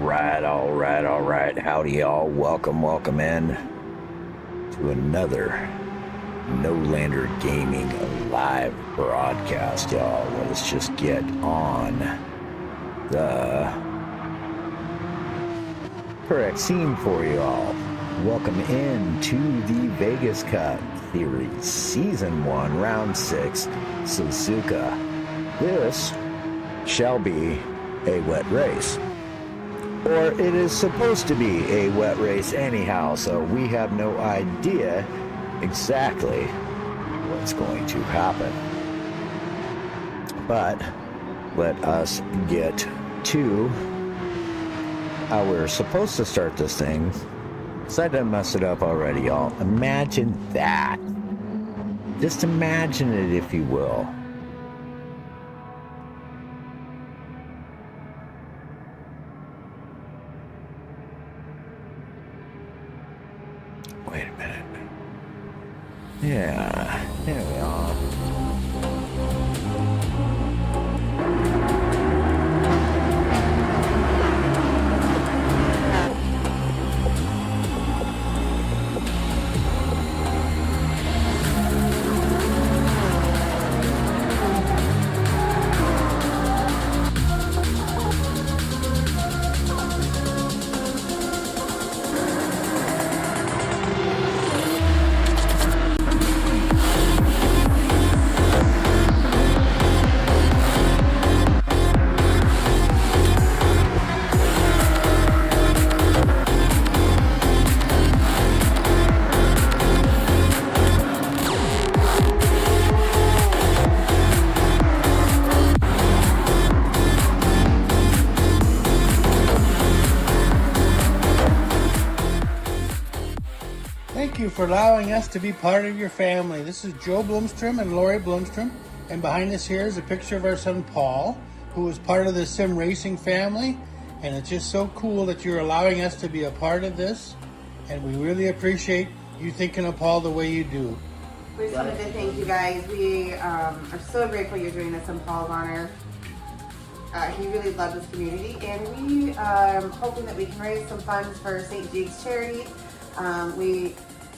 All right. Howdy, y'all. Welcome in to another No Lander Gaming live broadcast, y'all. Let's just get on the correct scene for you all. Welcome in to the Vegas Cup Series Season 1, Round 6, Suzuka. This shall be a wet race. Or it is supposed to be a wet race anyhow, so we have no idea exactly what's going to happen. But let us get to how we're supposed to start this thing. So I done messed it up already, y'all. Imagine that. Just imagine it, if you will. Wait a minute. Yeah, there we are. Thank you for allowing us to be part of your family. This is Joe Bloomstrom and Lori Bloomstrom, and behind us here is a picture of our son Paul, who is part of the sim racing family, and it's just so cool that you're allowing us to be a part of this, and we really appreciate you thinking of Paul the way you do. We just wanted to thank you guys. We are so grateful you're doing this in Paul's honor. He really loves this community, and we are hoping that we can raise some funds for St. Jude's charity. We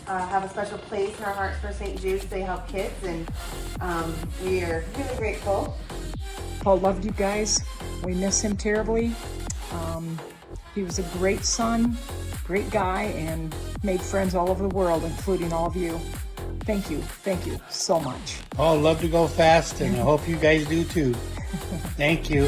have a special place in our hearts for St. Jude's. They help kids, and we are really grateful. Paul loved you guys. We miss him terribly. He was a great son, great guy, and made friends all over the world, including all of you. Thank you so much. Paul loved to go fast, and I hope you guys do too. Thank you.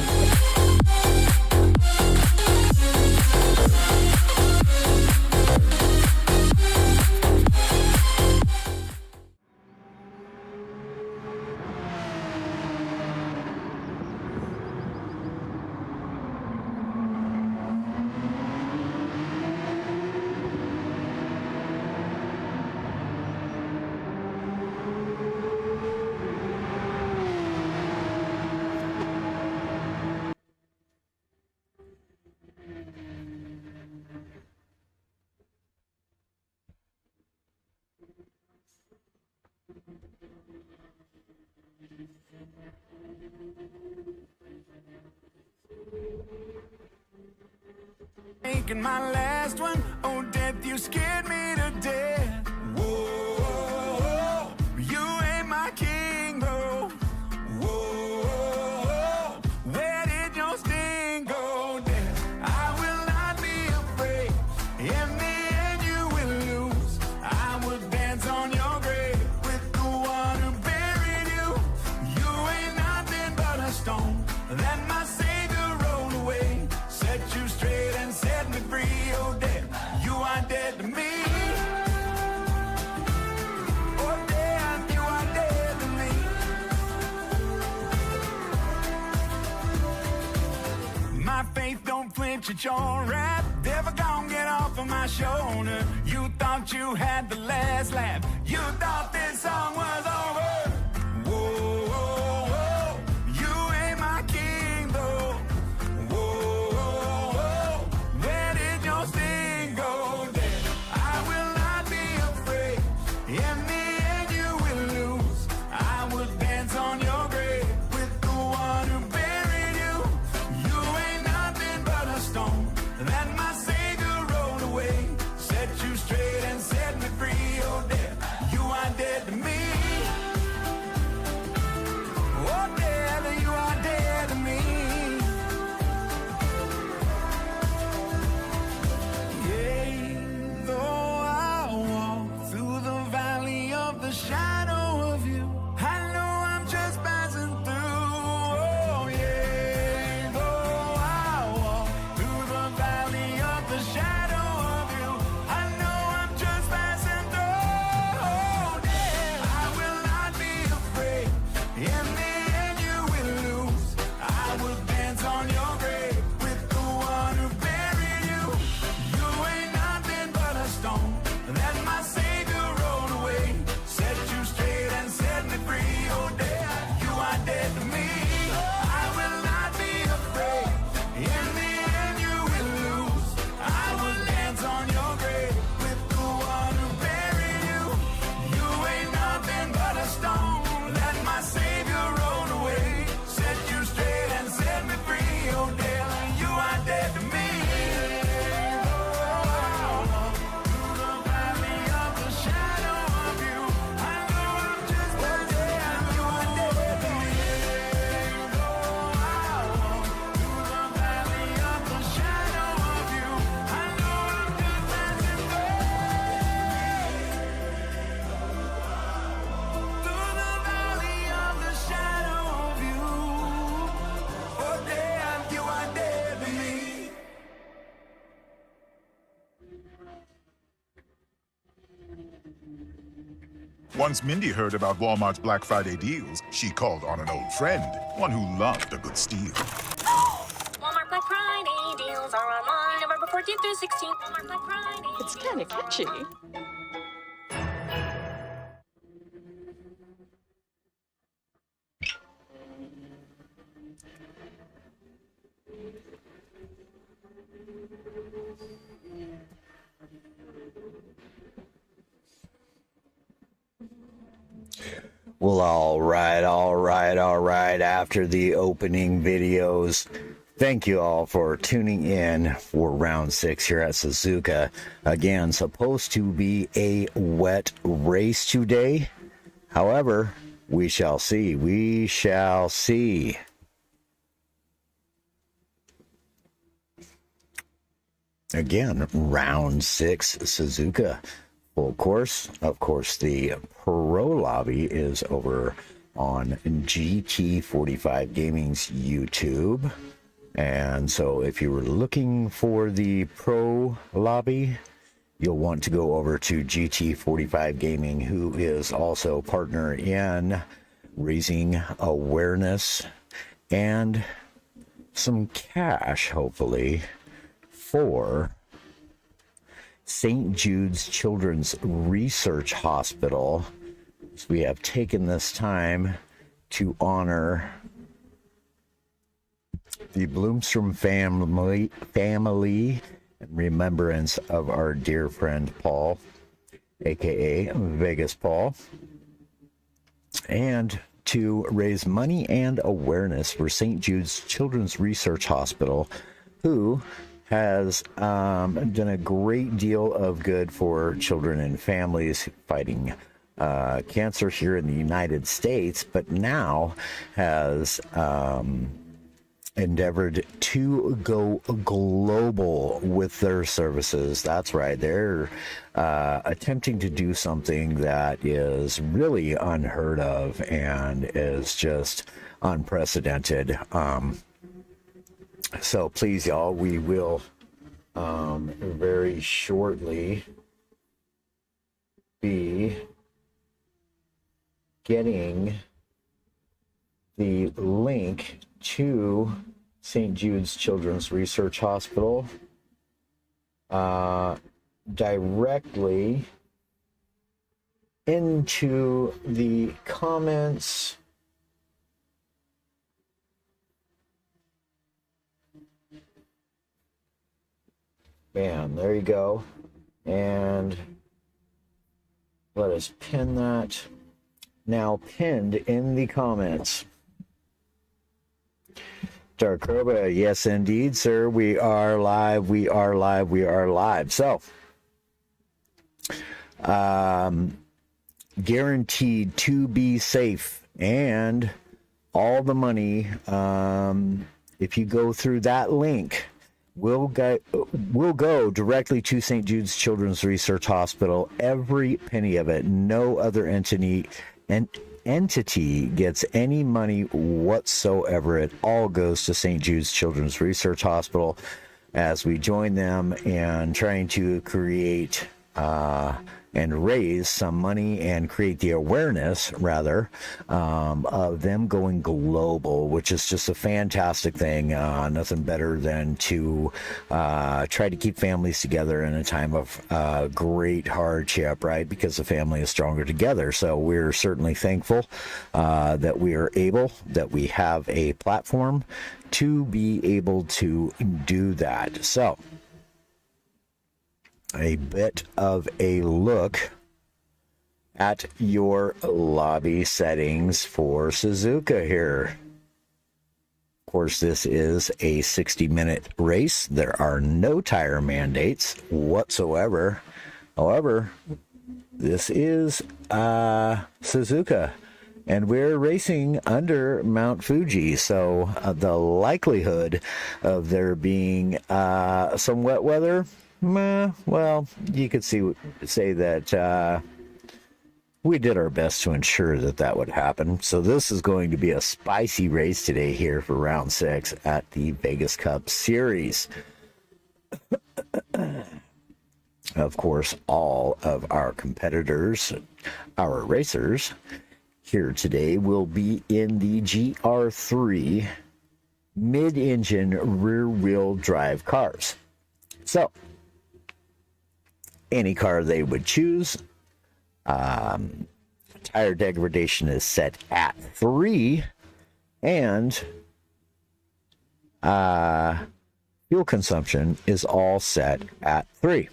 Making my last one. Oh, death, you scared me to death. Whoa, you ain't my king, bro. Whoa, where did your sting go, death? I will not be afraid. In the end, you will lose. I will dance on your grave with the one who buried you. You ain't nothing but a stone that my Savior rolled away. Set you straight and set me free. Oh, death, you are dead to me. Oh, death, you are dead to me. My faith don't flinch at your wrath. Devil gon' get off of my shoulder. You thought you had the last laugh. You thought this song was over. Whoa, you ain't my king, though. Whoa, where did your sting go, dead? I will not be afraid. In the end, you will lose. I will dance on your grave with the one who buried you. You ain't nothing but a stone. Once Mindy heard about Walmart's Black Friday deals, she called on an old friend, one who loved a good steal. Walmart Black Friday deals are online November 14th through 16th. Walmart Black Friday. It's kind of catchy. Well, all right. After the opening videos, thank you all for tuning in for round 6 here at Suzuka. Again, supposed to be a wet race today. However, we shall see. We shall see. Again, round 6 Suzuka. Full course. Of course, the pro lobby is over on GT45 Gaming's YouTube. And so if you were looking for the pro lobby, you'll want to go over to GT45 Gaming, who is also partner in raising awareness and some cash, hopefully, for St. Jude's Children's Research Hospital. So we have taken this time to honor the Bloomstrom family in remembrance of our dear friend Paul, aka Vegas Paul, and to raise money and awareness for St. Jude's Children's Research Hospital, who has done a great deal of good for children and families fighting cancer here in the United States, but now has endeavored to go global with their services. That's right. They're attempting to do something that is really unheard of and is just unprecedented. So please, y'all, we will very shortly be getting the link to St. Jude's Children's Research Hospital directly into the comments. Bam, there you go. And let us pin that. Now pinned in the comments. Darkroba, yes indeed, sir. We are live. So, guaranteed to be safe, and all the money, if you go through that link, will go directly to St. Jude's Children's Research Hospital. Every penny of it. No other entity gets any money whatsoever. It all goes to St. Jude's Children's Research Hospital as we join them in trying to create and raise some money and create the awareness, rather, of them going global, which is just a fantastic thing. Nothing better than to try to keep families together in a time of great hardship, right? Because the family is stronger together. So we're certainly thankful that we have a platform to be able to do that. So, a bit of a look at your lobby settings for Suzuka here. Of course, this is a 60-minute race. There are no tire mandates whatsoever. However, this is Suzuka, and we're racing under Mount Fuji, so the likelihood of there being some wet weather, well, you could say that we did our best to ensure that would happen. So this is going to be a spicy race today here for round 6 at the Vegas Cup Series. Of course, all of our competitors, our racers here today will be in the GR3 mid-engine rear-wheel drive cars. So, any car they would choose, tire degradation is set at 3, and fuel consumption is all set at 3.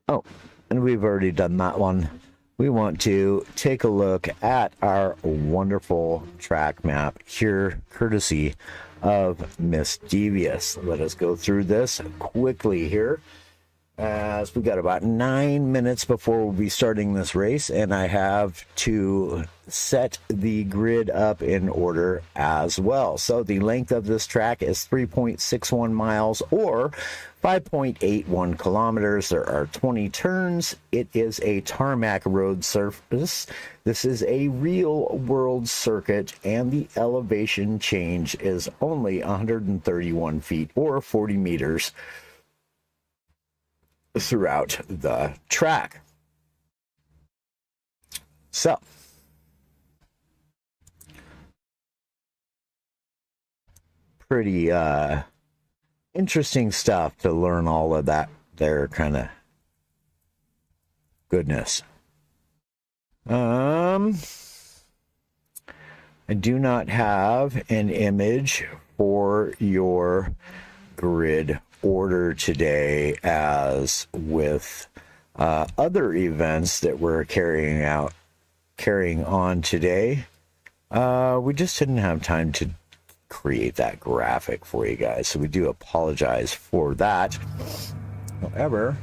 Oh, and we've already done that one. We want to take a look at our wonderful track map here, courtesy of Miss Devious. Let us go through this quickly here, as we got about 9 minutes before we'll be starting this race, and I have to set the grid up in order as well. So the length of this track is 3.61 miles or 5.81 kilometers. There are 20 turns. It is a tarmac road surface. This is a real world circuit, and the elevation change is only 131 feet or 40 meters throughout the track. So, pretty interesting stuff to learn all of that there kind of goodness. I do not have an image for your grid order today, as with other events that we're carrying on today. We just didn't have time to create that graphic for you guys, so we do apologize for that. However,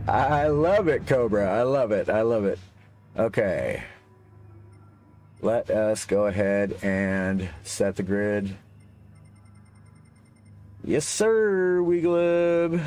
I love it, Cobra. I love it. Okay, let us go ahead and set the grid. Yes, sir, Weeglib.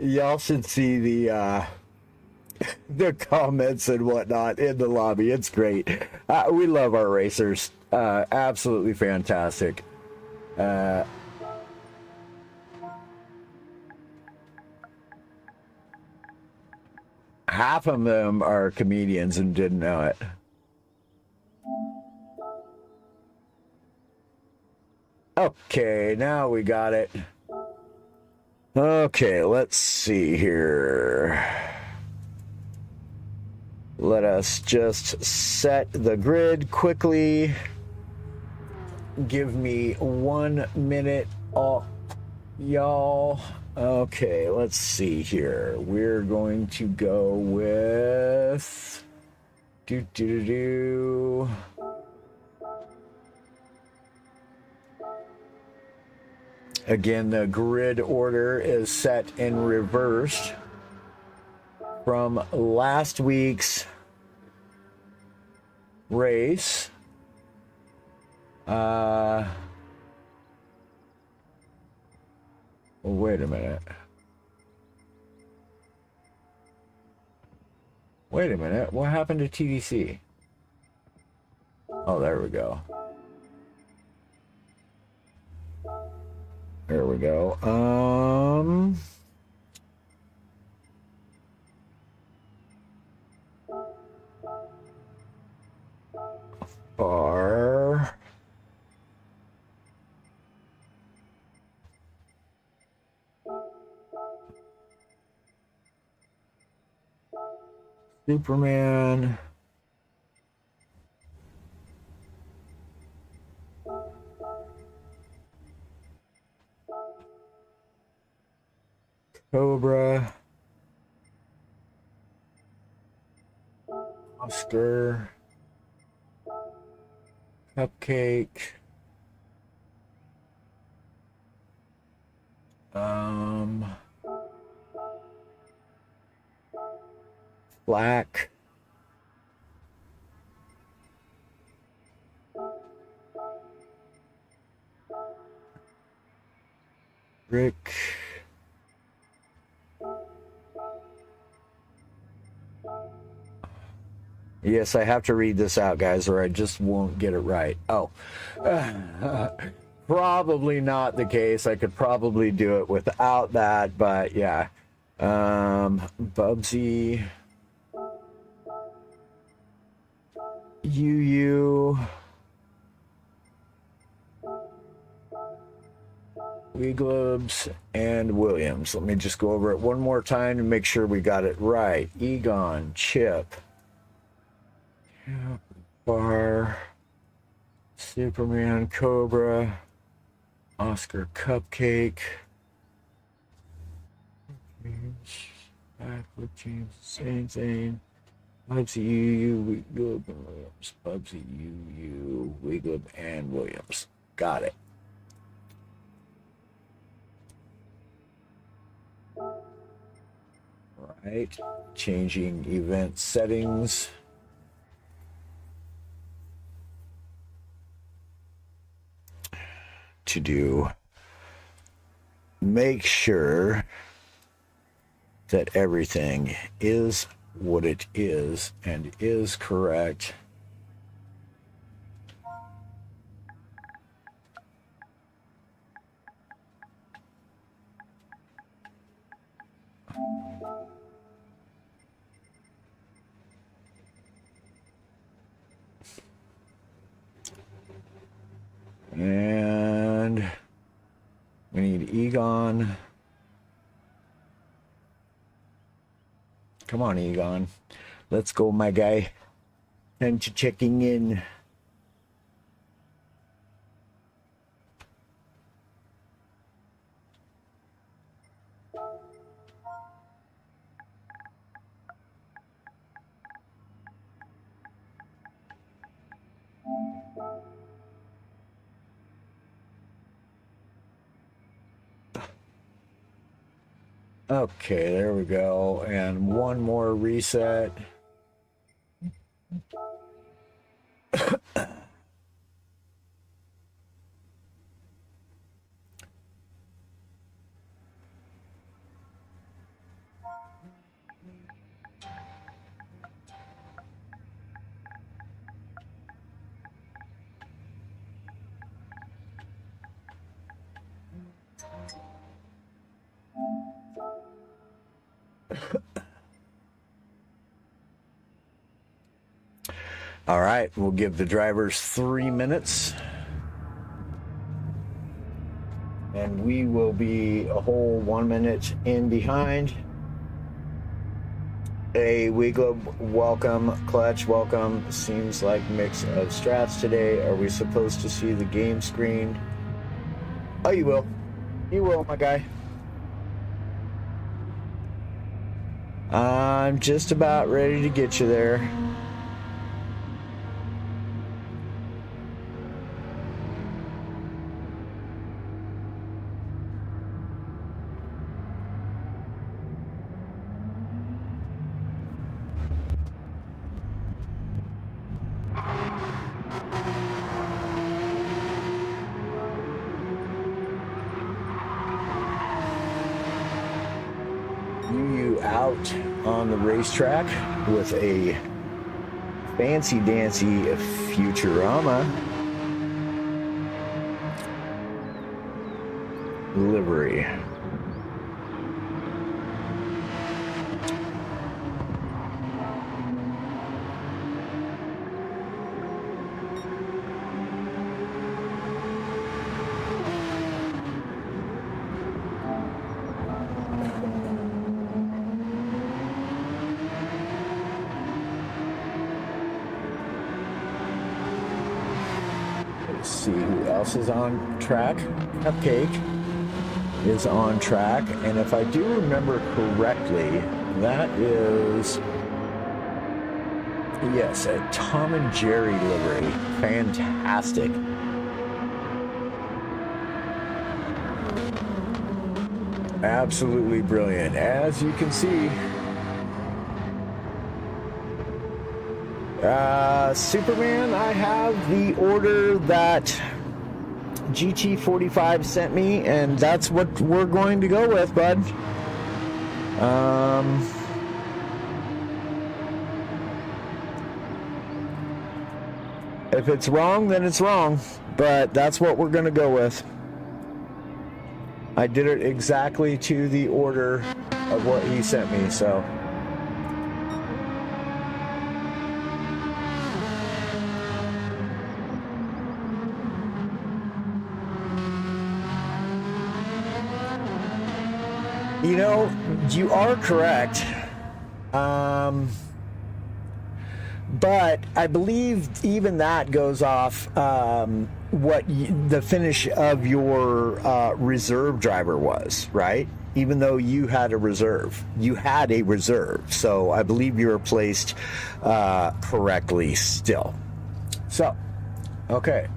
Y'all should see the comments and whatnot in the lobby. It's great. We love our racers. Absolutely fantastic. Half of them are comedians and didn't know it. Okay, now we got it. Okay, let's see here. Let us just set the grid quickly. Give me 1 minute, y'all. Okay, let's see here. We're going to go with Again, the grid order is set in reverse from last week's race. Wait a minute. What happened to TDC? Oh, there we go. There we go. Bar. Superman. Cobra, Oscar, Cupcake, Black, Rick, yes, I have to read this out, guys, or I just won't get it right. Oh, probably not the case. I could probably do it without that, but yeah. Bubsy, UU, Weeglobes, and Williams. Let me just go over it one more time to make sure we got it right. Egon, Chip, Bar, Superman, Cobra, Oscar, Cupcake, back with James, Zane, Bubsy, UU, Weeglub, and Williams. Bubsy, UU, Weeglub, and Williams. Got it. Right, changing event settings. To do, make sure that everything is what it is and is correct. And we need Egon. Come on, Egon. Let's go, my guy. Thanks for checking in. Okay, there we go. And one more reset. All right, we'll give the drivers 3 minutes. And we will be a whole 1 minute in behind. A Weeglub, welcome. Clutch, welcome. Seems like mix of strats today. Are we supposed to see the game screen? Oh, you will. You will, my guy. I'm just about ready to get you there. Out on the racetrack with a fancy dancy Futurama livery. See who else is on track. Cupcake. is on track. And if I do remember correctly, that is, yes, a Tom and Jerry livery. Fantastic. Absolutely brilliant. As you can see, Superman, I have the order that GT45 sent me, and that's what we're going to go with, bud. If it's wrong, then it's wrong, but that's what we're going to go with. I did it exactly to the order of what he sent me, so. You know, you are correct. But I believe even that goes off what the finish of your reserve driver was, right? Even though you had a reserve. You had a reserve. So I believe you were placed correctly still. So, okay.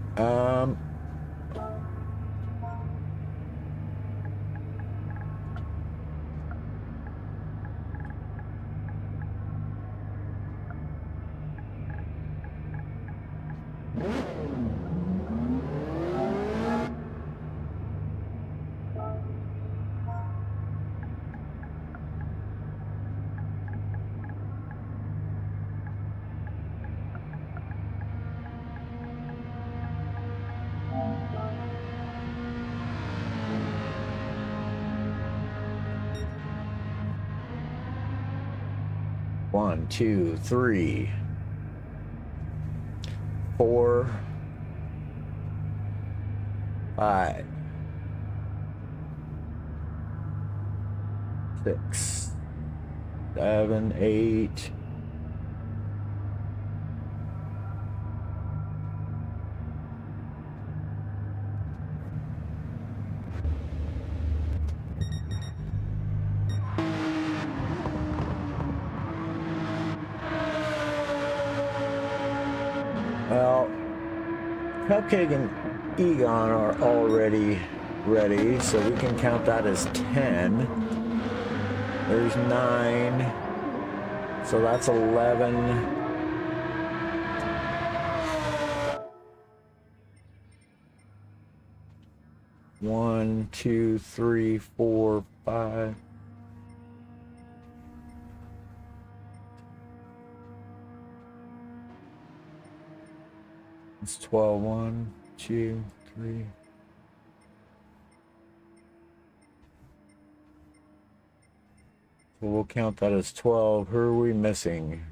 One, two, three, 4, 5, 6, 7, 8. Well, Cupcake and Egon are already ready, so we can count that as 10. There's 9. So that's 11. One, two, three, 4, 5. It's 12. 1, 2, 3. So we'll count that as 12. Who are we missing?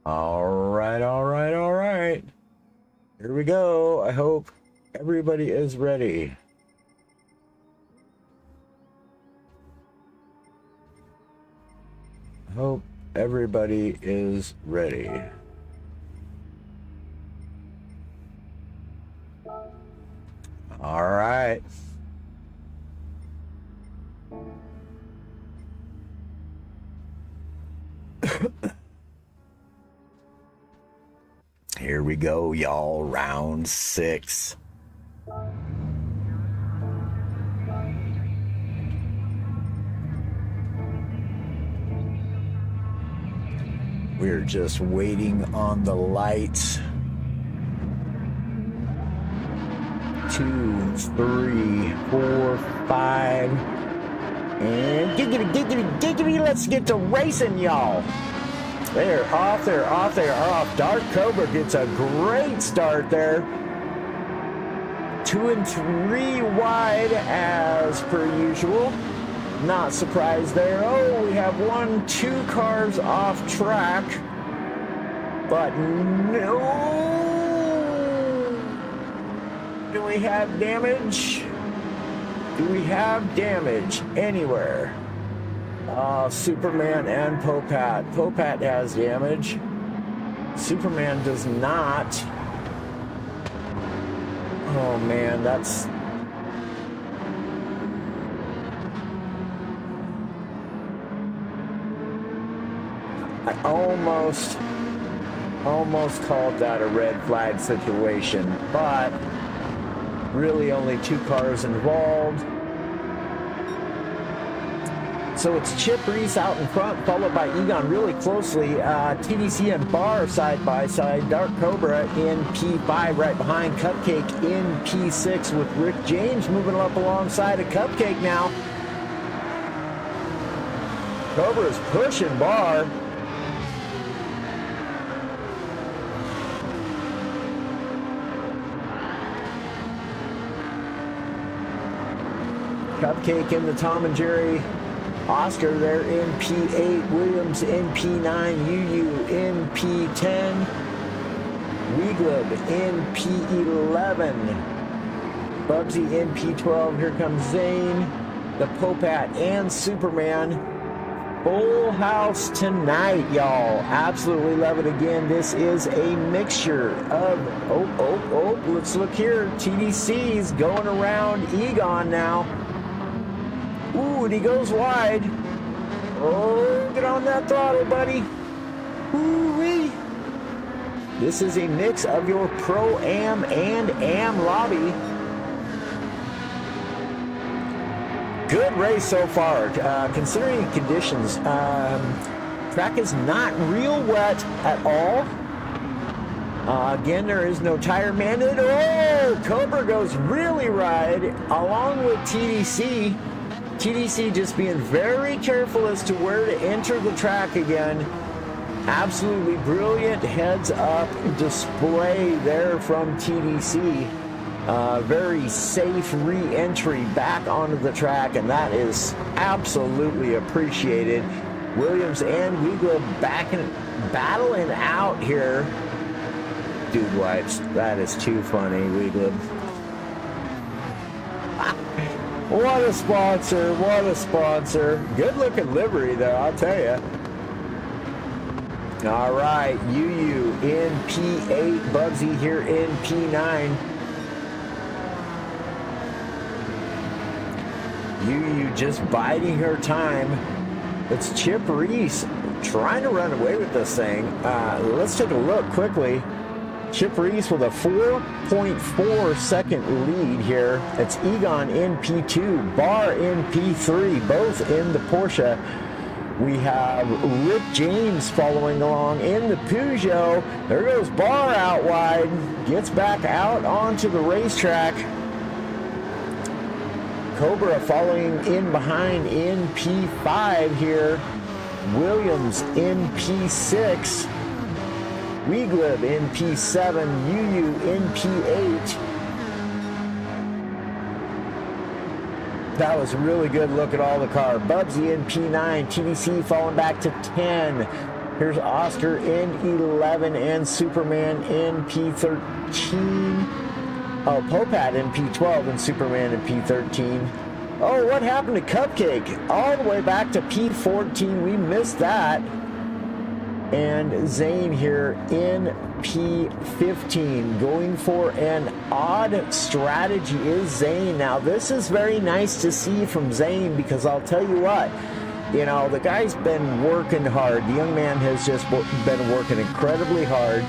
All right. Here we go. I hope everybody is ready. I hope everybody is ready. All right. Here we go, y'all. Round 6. We're just waiting on the lights. 2, 3, 4, 5. And giggity, giggity, giggity, let's get to racing, y'all. They're off, they're off, they're off. Dark Cobra gets a great start there. 2 and 3 wide as per usual. Not surprised there. Oh, we have 1, 2 cars off track. But no. Do we have damage? Do we have damage anywhere? Superman and Popat. Popat has damage. Superman does not. Oh man, that's... I almost called that a red flag situation, but really only 2 cars involved. So it's Chip Reese out in front, followed by Egon really closely. TDC and Bar side by side. Dark Cobra in P5 right behind. Cupcake in P6 with Rick James moving up alongside of Cupcake now. Cobra is pushing Bar. Cupcake in the Tom and Jerry. Oscar there in P8, Williams in P9, UU in P10, Weeglib in P11, Bubsy in P12, here comes Zane, the Popat and Superman. Full house tonight, y'all. Absolutely love it again. This is a mixture of, let's look here. TDC's going around Egon now. Ooh, and he goes wide. Oh, get on that throttle, buddy. Ooh-wee. This is a mix of your Pro-Am and Am lobby. Good race so far, considering the conditions. Track is not real wet at all. Again, there is no tire mandate. Oh, Cobra goes really wide along with TDC. TDC just being very careful as to where to enter the track again. Absolutely brilliant heads-up display there from TDC. Very safe re-entry back onto the track, and that is absolutely appreciated. Williams and Weeglib battling out here. Dude wipes. That is too funny, Weeglib. What a sponsor, what a sponsor. Good looking livery though, I'll tell you. All right, UU in P8, Bugsy here in P9. UU just biding her time. It's Chip Reese trying to run away with this thing. Let's take a look quickly. Chip Reese with a 4.4 second lead here. It's Egon in P2, Bar in P3, both in the Porsche. We have Rick James following along in the Peugeot. There goes Bar out wide, gets back out onto the racetrack. Cobra following in behind in P5 here. Williams in P6. Weeglib in P7, UU in P8. That was a really good look at all the car. Bubsy in P9, TDC falling back to 10. Here's Oscar in 11 and Superman in P13. Oh, Popat in P12 and Superman in P13. Oh, what happened to Cupcake? All the way back to P14. We missed that. And Zane here in P15, going for an odd strategy is Zane. Now this is very nice to see from Zane, because I'll tell you what, you know, the guy's been working hard. The young man has just been working incredibly hard.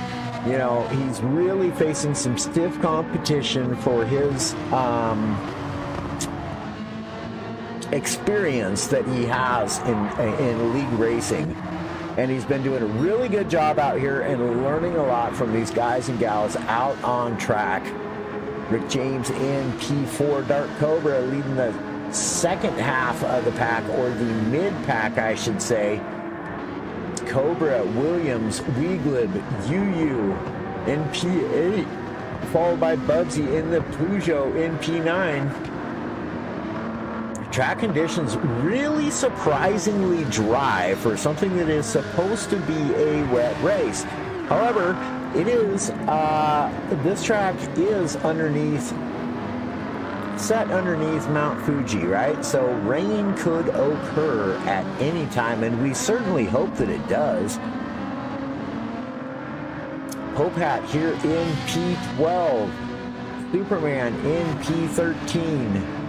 You know, he's really facing some stiff competition for his experience that he has in league racing. And he's been doing a really good job out here and learning a lot from these guys and gals out on track. Rick James in P4. Dark Cobra leading the second half of the pack, or the mid-pack, I should say. Cobra, Williams, Weeglib, UU in P8, followed by Bubsy in the Peugeot in P9. Track conditions really surprisingly dry for something that is supposed to be a wet race. However, it is, this track is set underneath Mount Fuji, right? So rain could occur at any time, and we certainly hope that it does. Pope Hat here in P12. Superman in P13.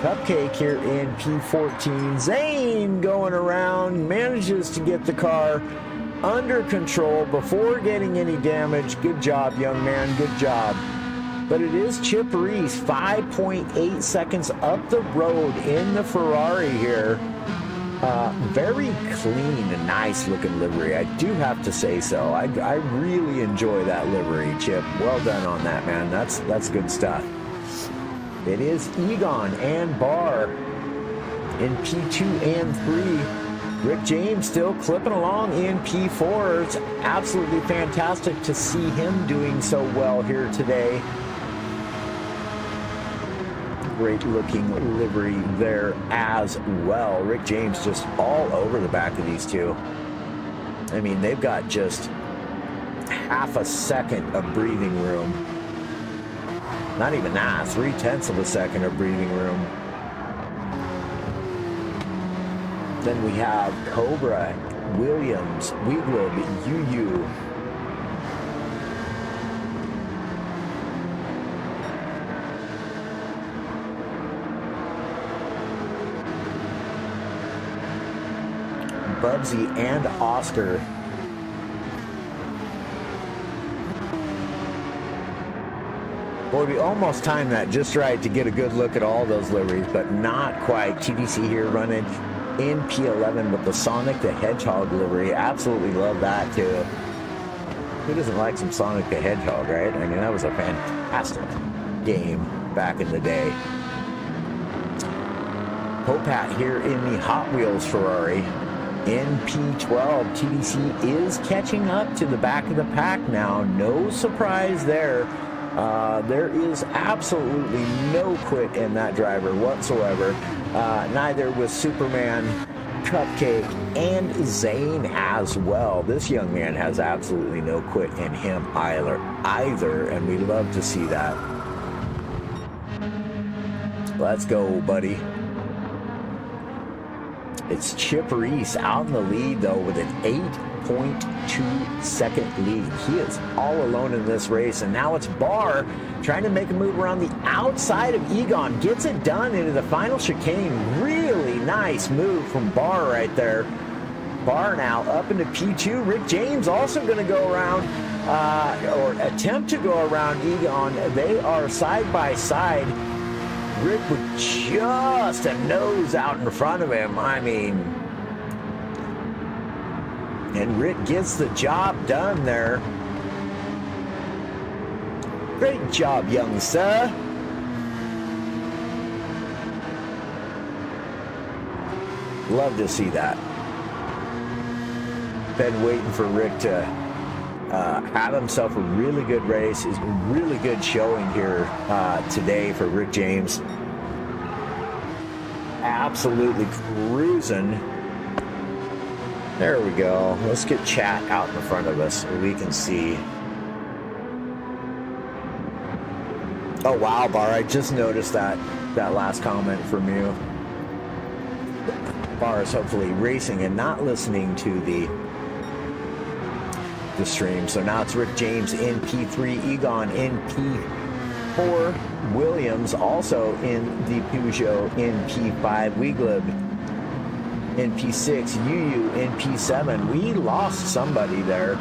Cupcake here in P14. Zane going around, manages to get the car under control before getting any damage. Good job, young man, good job. But it is Chip Reese, 5.8 seconds up the road in the Ferrari here. Very clean and nice looking livery, I do have to say so. I really enjoy that livery, Chip. Well done on that, man. That's good stuff. It is Egon and Barr in P2 and 3. Rick James still clipping along in P4. It's absolutely fantastic to see him doing so well here today. Great looking livery there as well. Rick James just all over the back of these two. I mean, they've got just half a second of breathing room. Not even that, 0.3 of a second of breathing room. Then we have Cobra, Williams, Weeglib, UU. Bubsy and Oscar. Boy, we almost timed that just right to get a good look at all those liveries, but not quite. TDC here running in P11 with the Sonic the Hedgehog livery. Absolutely love that too. Who doesn't like some Sonic the Hedgehog, right? I mean, that was a fantastic game back in the day. Popat here in the Hot Wheels Ferrari. In P12, TDC is catching up to the back of the pack now. No surprise there. There is absolutely no quit in that driver whatsoever. Neither was Superman, Cupcake, and Zane as well. This young man has absolutely no quit in him either, and we love to see that. Let's go, buddy. It's Chip Reese out in the lead, though, with an 8.2 second lead. He is all alone in this race, and now it's Barr trying to make a move around the outside of Egon. Gets it done into the final chicane. Really nice move from Barr right there. Barr now up into P2. Rick James also going to go around, or attempt to go around Egon. They are side by side. Rick with just a nose out in front of him. I mean, and Rick gets the job done there. Great job, young sir. Love to see that. Been waiting for Rick to have himself a really good race. Is really good showing here today for Rick James. Absolutely cruising. There we go. Let's get chat out in front of us so we can see. Oh wow, Bar, I just noticed that last comment from you. Bar is hopefully racing and not listening to the stream. So now it's Rick James in P3, Egon in P4, Williams also in the Peugeot in P5, Weeglib in P6, UU in P7. We lost somebody there.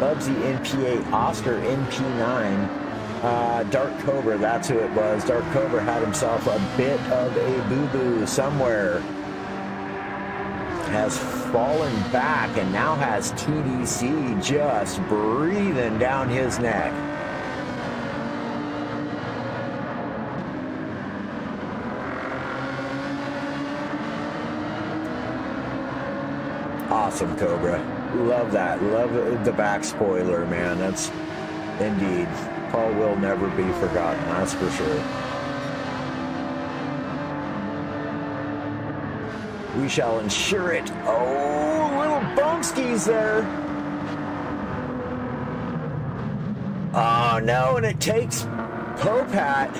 Bubsy in P8, Oscar in P9. Dark Cobra, that's who it was. Dark Cobra had himself a bit of a boo-boo somewhere. has fallen back and now has TDC just breathing down his neck. Awesome, Cobra. Love that. Love the back spoiler, man. That's indeed. Paul will never be forgotten, that's for sure. We shall ensure it. Oh, little bumskies there. Oh, no, and it takes Popat.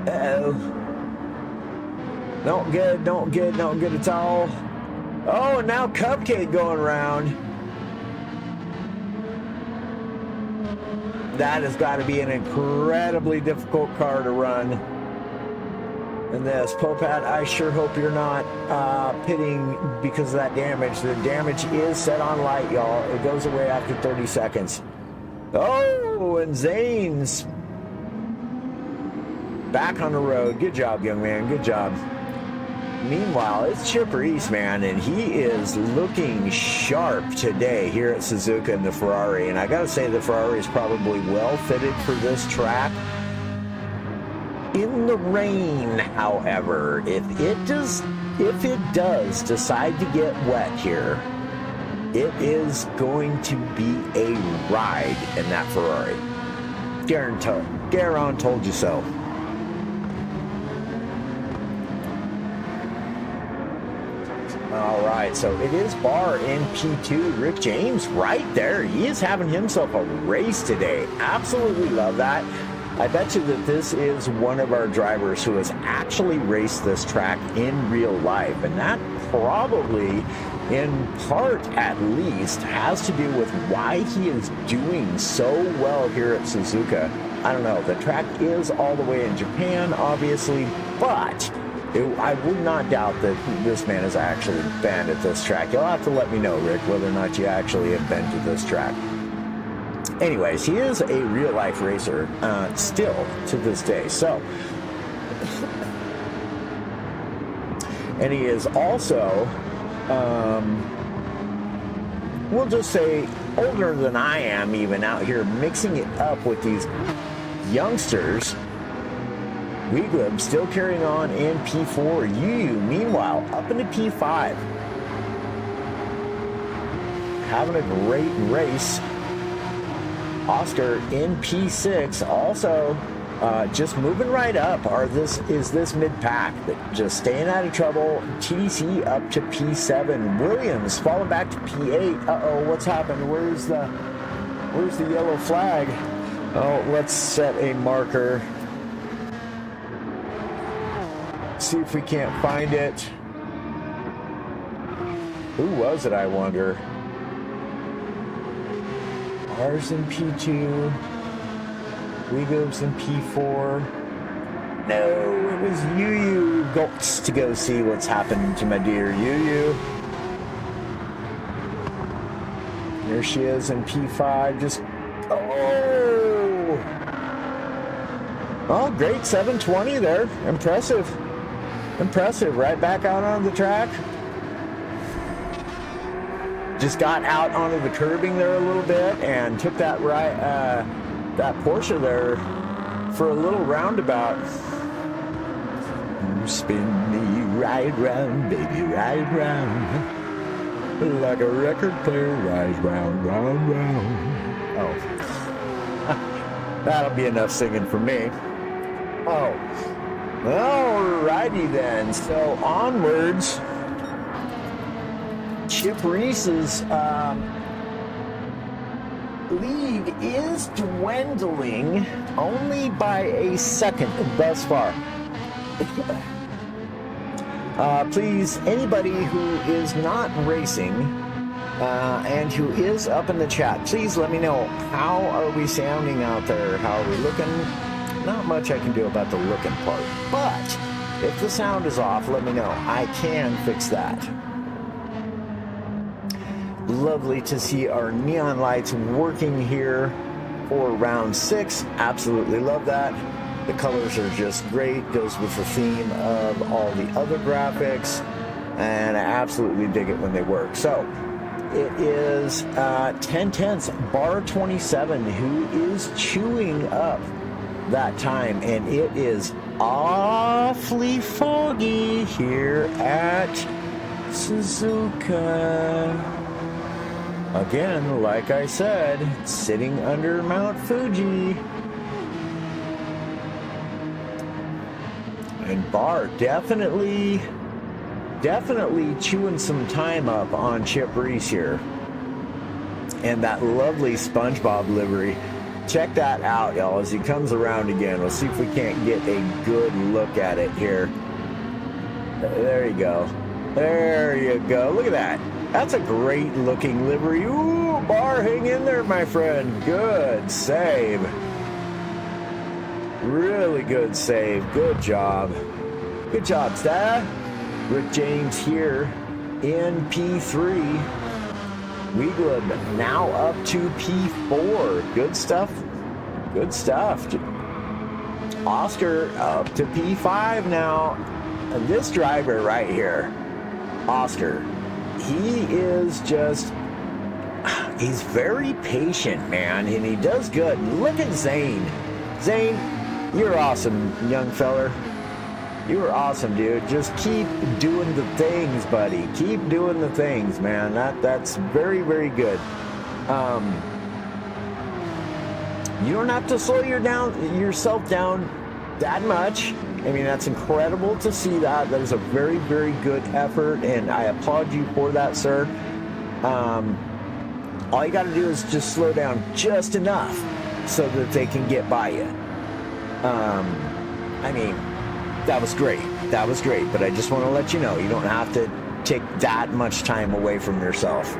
Uh-oh. Don't get at all. Oh, and now Cupcake going around. That has got to be an incredibly difficult car to run. And this, Popat, I sure hope you're not pitting because of that damage. The damage is set on light, y'all. It goes away after 30 seconds. Oh, and Zane's back on the road. Good job, young man. Good job. Meanwhile, it's Chipper East, man, and he is looking sharp today here at Suzuka in the Ferrari. And I got to say, the Ferrari is probably well fitted for this track. In the rain, however, if it does decide to get wet here, it is going to be a ride in that Ferrari. Garon told you so. All right, so it is Barr in P2. Rick James right there. He is having himself a race today. Absolutely love that. I bet you that this is one of our drivers who has actually raced this track in real life. And that probably, in part at least, has to do with why he is doing so well here at Suzuka. I don't know. The track is all the way in Japan, obviously, but I would not doubt that this man has actually been at this track. You'll have to let me know, Rick, whether or not you actually have been to this track. Anyways, he is a real-life racer still to this day. So, and he is also, we'll just say, older than I am even out here mixing it up with these youngsters. Weeglib still carrying on in P4. Yu, meanwhile, up into P5. Having a great race. Oscar in P6. Also, just moving right up. Is this mid-pack? Just staying out of trouble. TDC up to P7. Williams falling back to P8. Uh-oh, what's happened? Where's the yellow flag? Oh, let's set a marker. See if we can't find it. Who was it, I wonder? Ours in P2. Weego's in P4. No, it was Yu Goats to go see what's happened to my dear Yu. There she is in P5. Oh, great 720 there. Impressive. Right back out on the track. Just got out onto the curbing there a little bit and took that that Porsche there for a little roundabout. Spin me right round, baby, right round, like a record player, right round, round, round. Oh, that'll be enough singing for me. Oh. Alrighty then, so onwards. Chip Reese's lead is dwindling only by a second thus far. Please, anybody who is not racing and who is up in the chat, please let me know, how are we sounding out there? How are we looking? Not much I can do about the looking part, but if the sound is off, let me know. I can fix that. Lovely to see our neon lights working here for round 6. Absolutely love that. The colors are just great. Goes with the theme of all the other graphics, and I absolutely dig it when they work. So it is 10/10 bar 27 who is chewing up that time, and it is awfully foggy here at Suzuka. Again, like I said, sitting under Mount Fuji. And Bar definitely chewing some time up on Chip Reese here. And that lovely SpongeBob livery. Check that out, y'all, as he comes around again. We'll see if we can't get a good look at it here. There you go. There you go. Look at that. That's a great looking livery. Ooh, Bar, hang in there, my friend. Good save. Really good save. Good job. Good job, Star. Rick James here in P3. Weeglib now up to P4. Good stuff. Good stuff. Oscar up to P5 now. And this driver right here, Oscar, he is just, he's very patient, man, and he does good. Look at Zane. Zane, you're awesome, young feller. You are awesome, dude. Just keep doing the things, buddy. Keep doing the things, man. That's very, very good. You don't have to slow yourself down that much. I mean, that's incredible to see that. That is a very, very good effort, and I applaud you for that, sir. All you got to do is just slow down just enough so that they can get by you. I mean, that was great. That was great. But I just want to let you know, you don't have to take that much time away from yourself.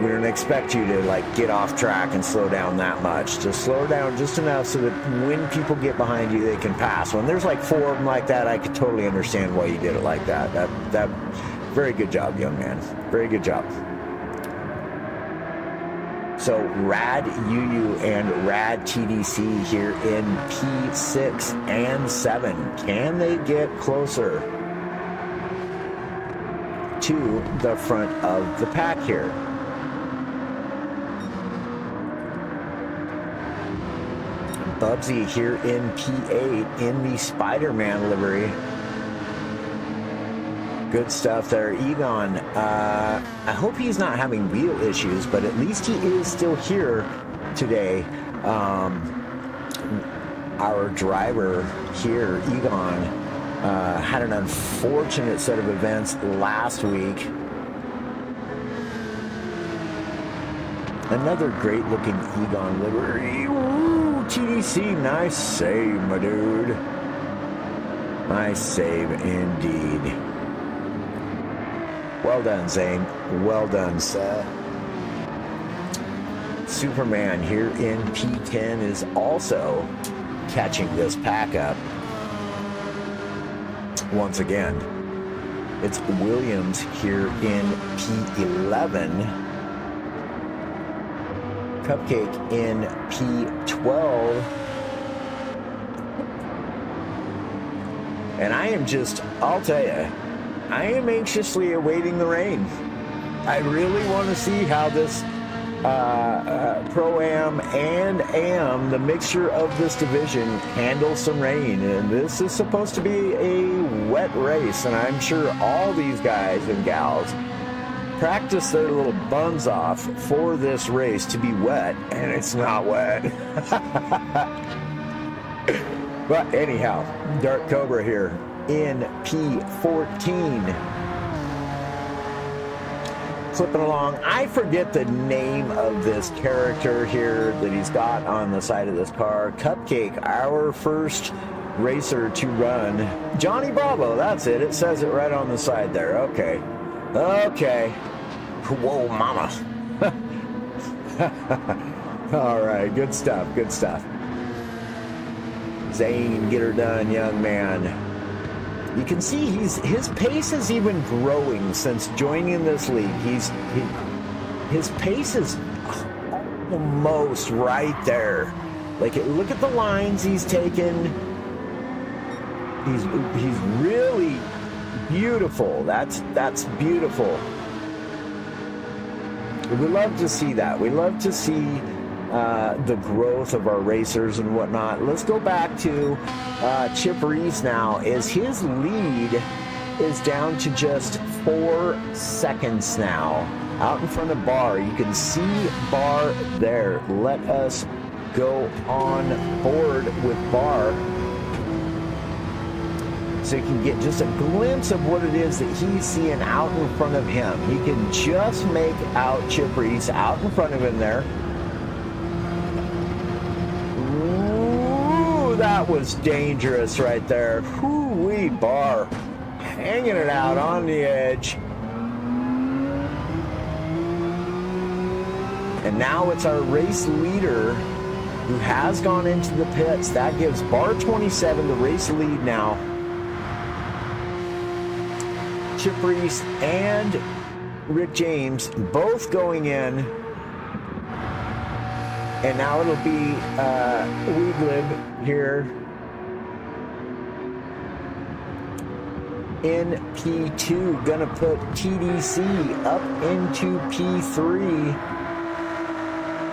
We don't expect you to get off track and slow down that much. Just slow down just enough so that when people get behind you, they can pass. When there's 4 of them like that, I could totally understand why you did it like that. That very good job, young man. Very good job. So Rad UU and Rad TDC here in P6 and 7. Can they get closer to the front of the pack here? Bubsy here in P8 in the Spider-Man livery. Good stuff there. Egon, I hope he's not having wheel issues, but at least he is still here today. Our driver here, Egon, had an unfortunate set of events last week. Another great looking Egon livery. Ooh, TDC, nice save, my dude. Nice save indeed. Well done, Zane. Well done, sir. Superman here in P10 is also catching this pack up. Once again, it's Williams here in P11. Cupcake in P12. And I'll tell you, I am anxiously awaiting the rain. I really want to see how this Pro-Am and Am, the mixture of this division, handles some rain. And this is supposed to be a wet race, and I'm sure all these guys and gals practice their little buns off for this race to be wet, and it's not wet. But anyhow, Dark Cobra here in P14. Flipping along, I forget the name of this character here that he's got on the side of this car. Cupcake, our first racer to run. Johnny Bravo, that's it. It says it right on the side there. Okay. Okay. Whoa, mama. All right, good stuff, good stuff. Zane, get her done, young man. You can see his pace is even growing since joining this league. His pace is almost right there Like, look at the lines he's taken. He's really beautiful. That's beautiful. We love to see that. We love to see the growth of our racers and whatnot. Let's go back to Chip Reese now, as his lead is down to just 4 seconds now. Out in front of Barr. You can see Barr there. Let us go on board with Barr so you can get just a glimpse of what it is that he's seeing out in front of him. He can just make out Chip Reese out in front of him there. Ooh, that was dangerous right there. Whoo-wee, Barr hanging it out on the edge. And now it's our race leader who has gone into the pits. That gives Barr 27 the race lead now. Chip Reese and Rick James both going in. And now it'll be Weedlib here in P2. Gonna put TDC up into P3.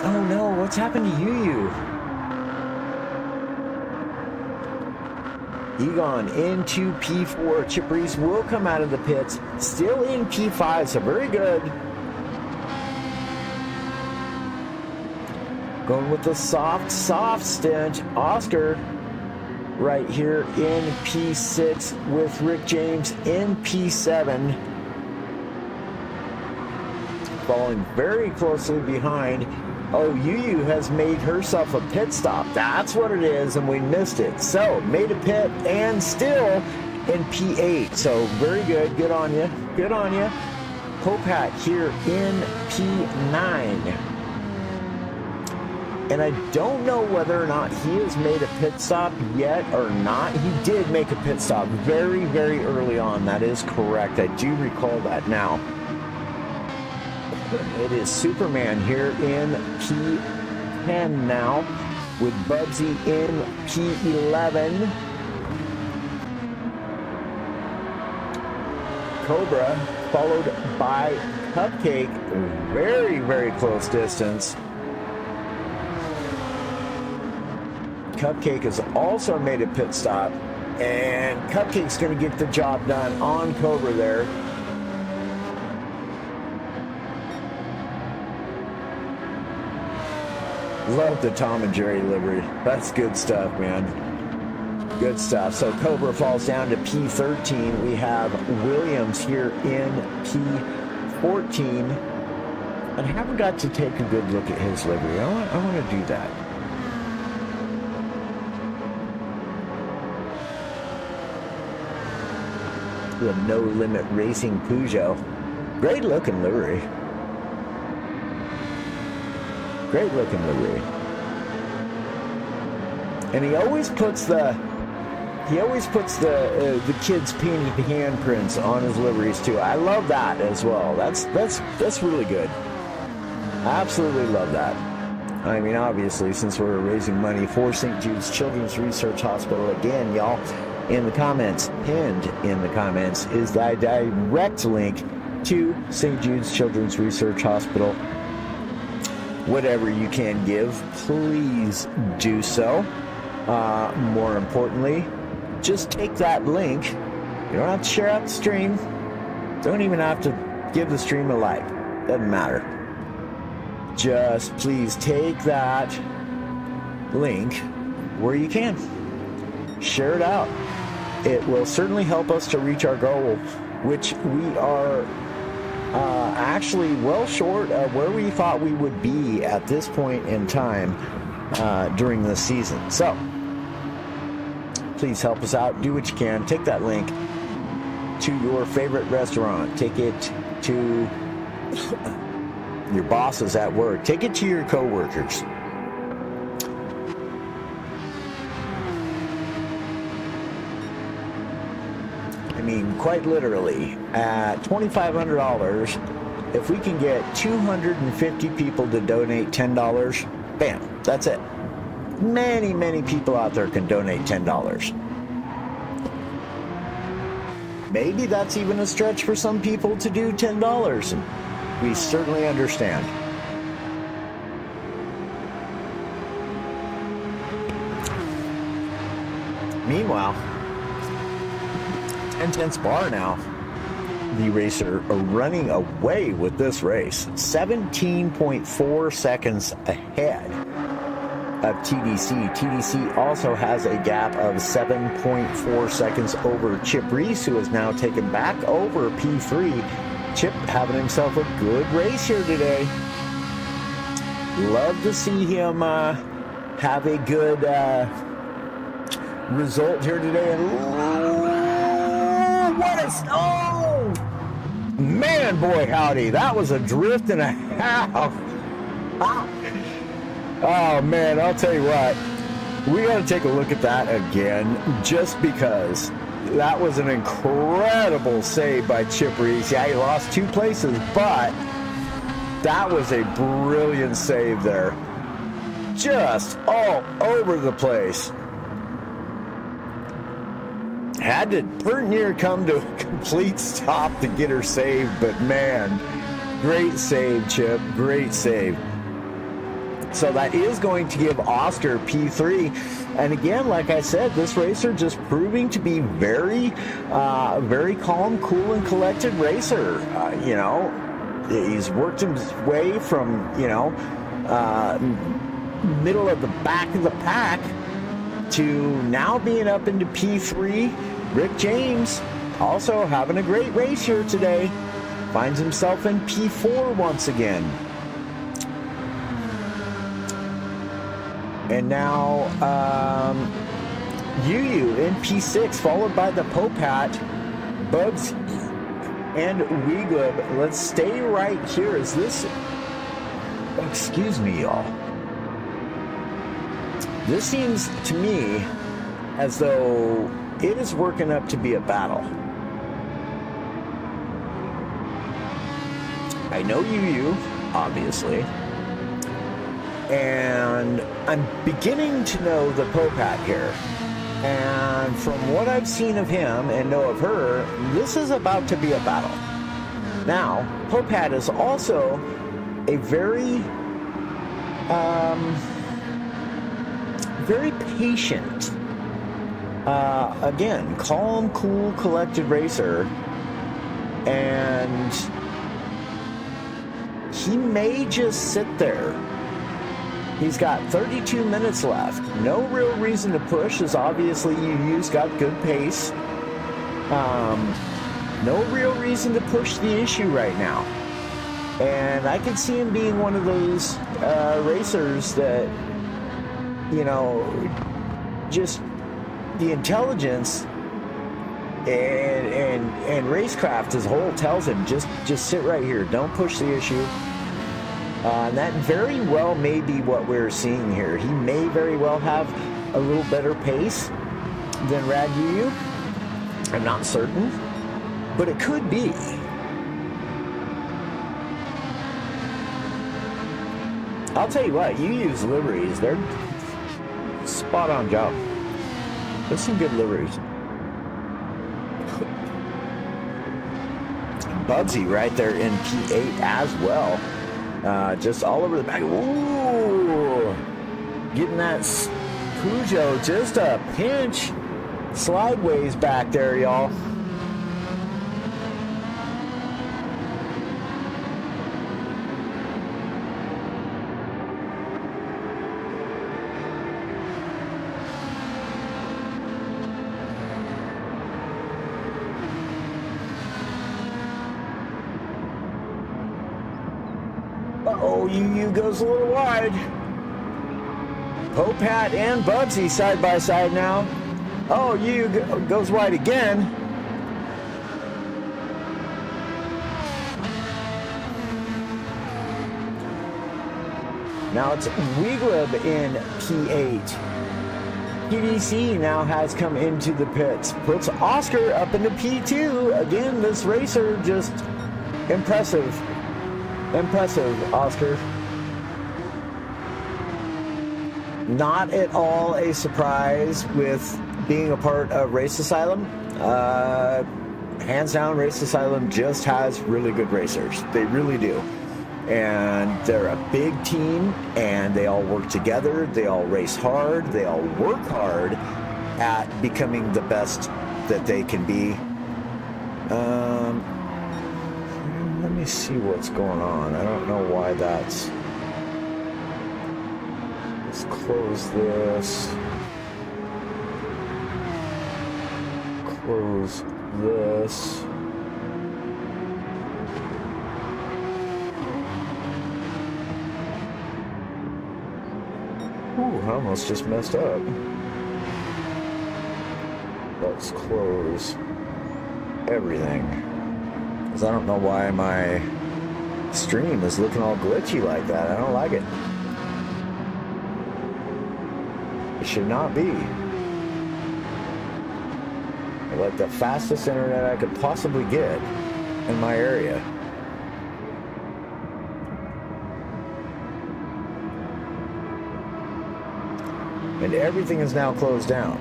Oh no, what's happened to Yu? Egon into P4. Chip Reese will come out of the pits. Still in P5, so very good. Going with the soft stint. Oscar right here in P6 with Rick James in P7. Following very closely behind. Oh, Yu has made herself a pit stop. That's what it is, and we missed it. So, made a pit and still in P8. So, very good. Good on you. Good on you. Popat here in P9. And I don't know whether or not he has made a pit stop yet or not. He did make a pit stop very, very early on. That is correct. I do recall that now. It is Superman here in P10 now, with Bubsy in P11. Cobra followed by Cupcake, very, very close distance. Cupcake has also made a pit stop, and Cupcake's going to get the job done on Cobra there. Love the Tom and Jerry livery. That's good stuff, man. Good stuff. So Cobra falls down to P13. We have Williams here in P14. And I haven't got to take a good look at his livery. I want to do that. The No Limit Racing Peugeot. Great looking livery. Great looking livery. And he always puts the kids' painted handprints on his liveries too. I love that as well. That's really good. I absolutely love that. I mean, obviously, since we're raising money for St. Jude's Children's Research Hospital, again, y'all, in the comments, pinned in the comments, is the direct link to St. Jude's Children's Research Hospital. Whatever you can give, please do so. More importantly, just take that link. You don't have to share out the stream. Don't even have to give the stream a like. Doesn't matter. Just please take that link where you can. Share it out. It will certainly help us to reach our goal, which we are actually well short of where we thought we would be at this point in time during this season. So please help us out. Do what you can. Take that link to your favorite restaurant. Take it to your bosses at work. Take it to your coworkers. I mean, quite literally, at $2,500, if we can get 250 people to donate $10, bam, that's it. many, many people out there can donate $10. Maybe that's even a stretch for some people to do $10, and we certainly understand. Meanwhile, 10/10 bar now. The racer running away with this race, 17.4 seconds ahead of TDC. TDC also has a gap of 7.4 seconds over Chip Reese, who is now taken back over P3. Chip having himself a good race here today. Love to see him have a good result here today. And what a... Oh! Man, boy, howdy. That was a drift and a half. Oh, man, I'll tell you what. We got to take a look at that again, just because that was an incredible save by Chip Reese. Yeah, he lost 2 places, but that was a brilliant save there. Just all over the place. Had to pretty near come to a complete stop to get her saved, but man, great save, Chip. Great save. So that is going to give Oscar P3. And again, like I said, this racer just proving to be very calm, cool, and collected racer. You know, he's worked his way from, middle of the back of the pack to now being up into P3. Rick James also having a great race here today. Finds himself in P4 once again. And now Yu in P6, followed by the Popat, Bugs, and Weeglib. Let's stay right here. Is this... Excuse me, y'all. This seems to me as though it is working up to be a battle. I know Yu, obviously. And I'm beginning to know the Popat here. And from what I've seen of him and know of her, this is about to be a battle. Now, Popat is also a very patient, again, calm, cool, collected racer. And he may just sit there. He's got 32 minutes left. No real reason to push, as obviously Yu's got good pace. No real reason to push the issue right now. And I can see him being one of those racers that, just the intelligence and racecraft as a whole tells him, just sit right here. Don't push the issue. And that very well may be what we're seeing here. He may very well have a little better pace than Rad Yu. I'm not certain, but it could be. I'll tell you what, Yu's liveries, they're spot on job. There's some good liveries. Bugsy right there in P8 as well. Just all over the back. Ooh! Getting that Peugeot just a pinch slideways back there, y'all. Uh-oh, Yu goes a little wide. Popat and Bubsy side by side now. Oh, Yu goes wide again. Now it's Weeglib in P8. PDC now has come into the pits. Puts Oscar up into P2. Again, this racer just impressive. Impressive, Oscar. Not at all a surprise with being a part of Race Asylum. Hands down, Race Asylum just has really good racers. They really do. And they're a big team, and they all work together. They all race hard. They all work hard at becoming the best that they can be. Let me see what's going on. I don't know why that's... Let's close this. Close this. Ooh, I almost just messed up. Let's close everything. Because I don't know why my stream is looking all glitchy like that. I don't like it. It should not be. I like the fastest internet I could possibly get in my area. And everything is now closed down.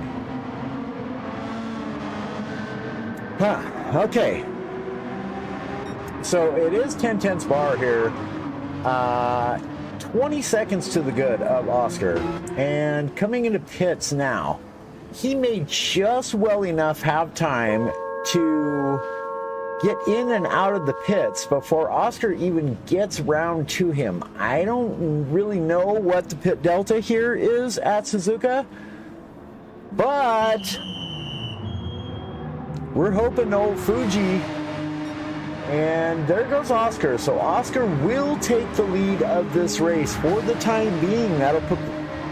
Okay. So it is 10/10 bar here. 20 seconds to the good of Oscar. And coming into pits now, he may just well enough have time to get in and out of the pits before Oscar even gets round to him. I don't really know what the pit delta here is at Suzuka, but we're hoping old Fuji. And there goes Oscar. So Oscar will take the lead of this race for the time being. That'll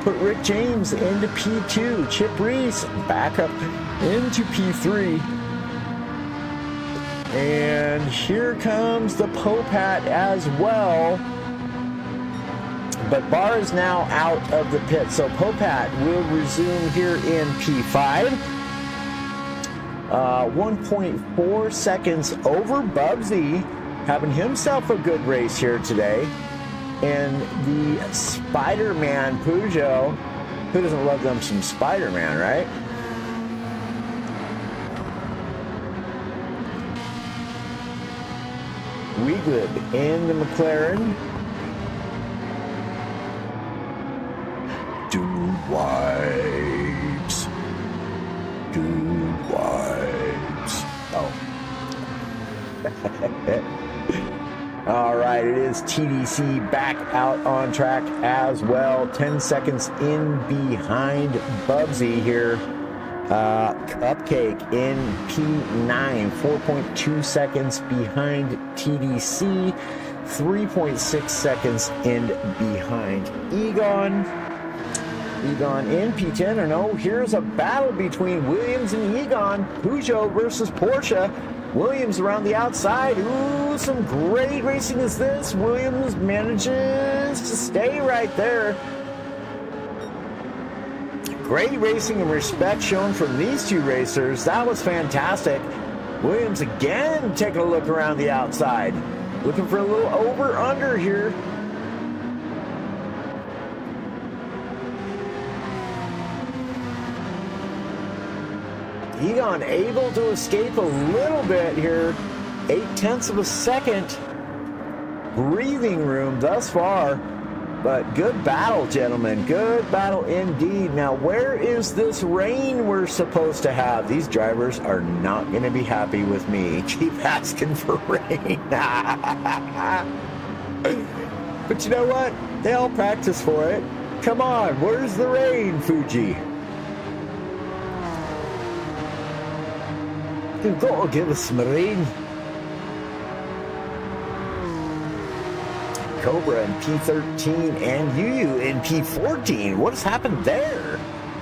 put Rick James into P2. Chip Reese back up into P3. And here comes the Popat as well. But Barr is now out of the pit. So Popat will resume here in P5. 1.4 seconds over Bubsy, having himself a good race here today. And the Spider-Man Peugeot, who doesn't love them some Spider-Man, right? Weeglid in the McLaren. Dude wipes. Dude wipes. Oh. All right, it is TDC back out on track as well. 10 seconds in behind Bubsy here. Cupcake in P9, 4.2 seconds behind TDC, 3.6 seconds in behind Egon. Egon in P10, or no, here's a battle between Williams and Egon. Peugeot versus Porsche. Williams around the outside. Ooh, some great racing is this. Williams manages to stay right there. Great racing and respect shown from these two racers. That was fantastic. Williams again taking a look around the outside. Looking for a little over-under here. Egon able to escape a little bit here. 0.8 of a second. Breathing room thus far. But good battle, gentlemen. Good battle indeed. Now, where is this rain we're supposed to have? These drivers are not going to be happy with me. Keep asking for rain. But you know what? They all practice for it. Come on, where's the rain, Fuji? You've got to give us some rain. Cobra in P13 and Yu in P14. What has happened there?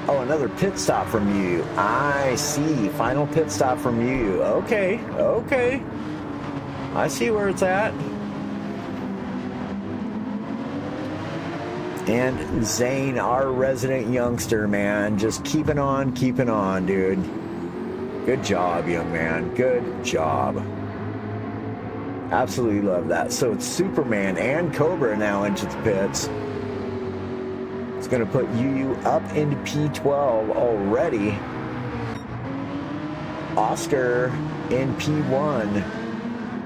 Oh, another pit stop from Yu. I see. Final pit stop from Yu. Okay, okay. I see where it's at. And Zane, our resident youngster, man, just keeping on, dude. Good job, young man. Good job. Absolutely love that. So it's Superman and Cobra now into the pits. It's going to put UU up into P12 already. Oscar in P1.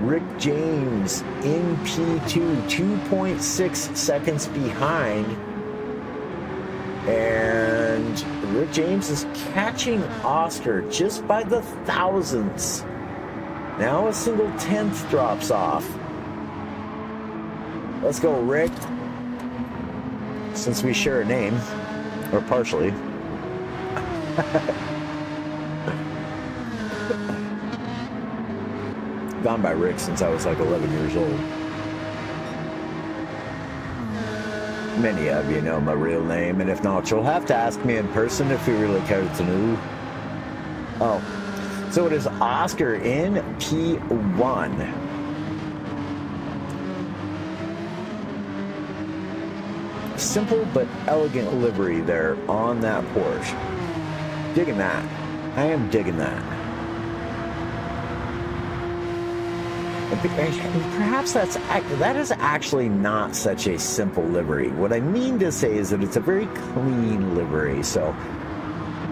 Rick James in P2, 2.6 seconds behind. And Rick James is catching Oscar just by the thousandths. Now a single tenth drops off. Let's go, Rick. Since we share a name, or partially. Gone by Rick since I was like 11 years old. Many of you know my real name, and if not, you'll have to ask me in person if you really care to know. Oh, so it is Oscar in P1. Simple but elegant livery there on that Porsche. Digging that. I am digging that. Perhaps that is actually not such a simple livery. What I mean to say is that it's a very clean livery. So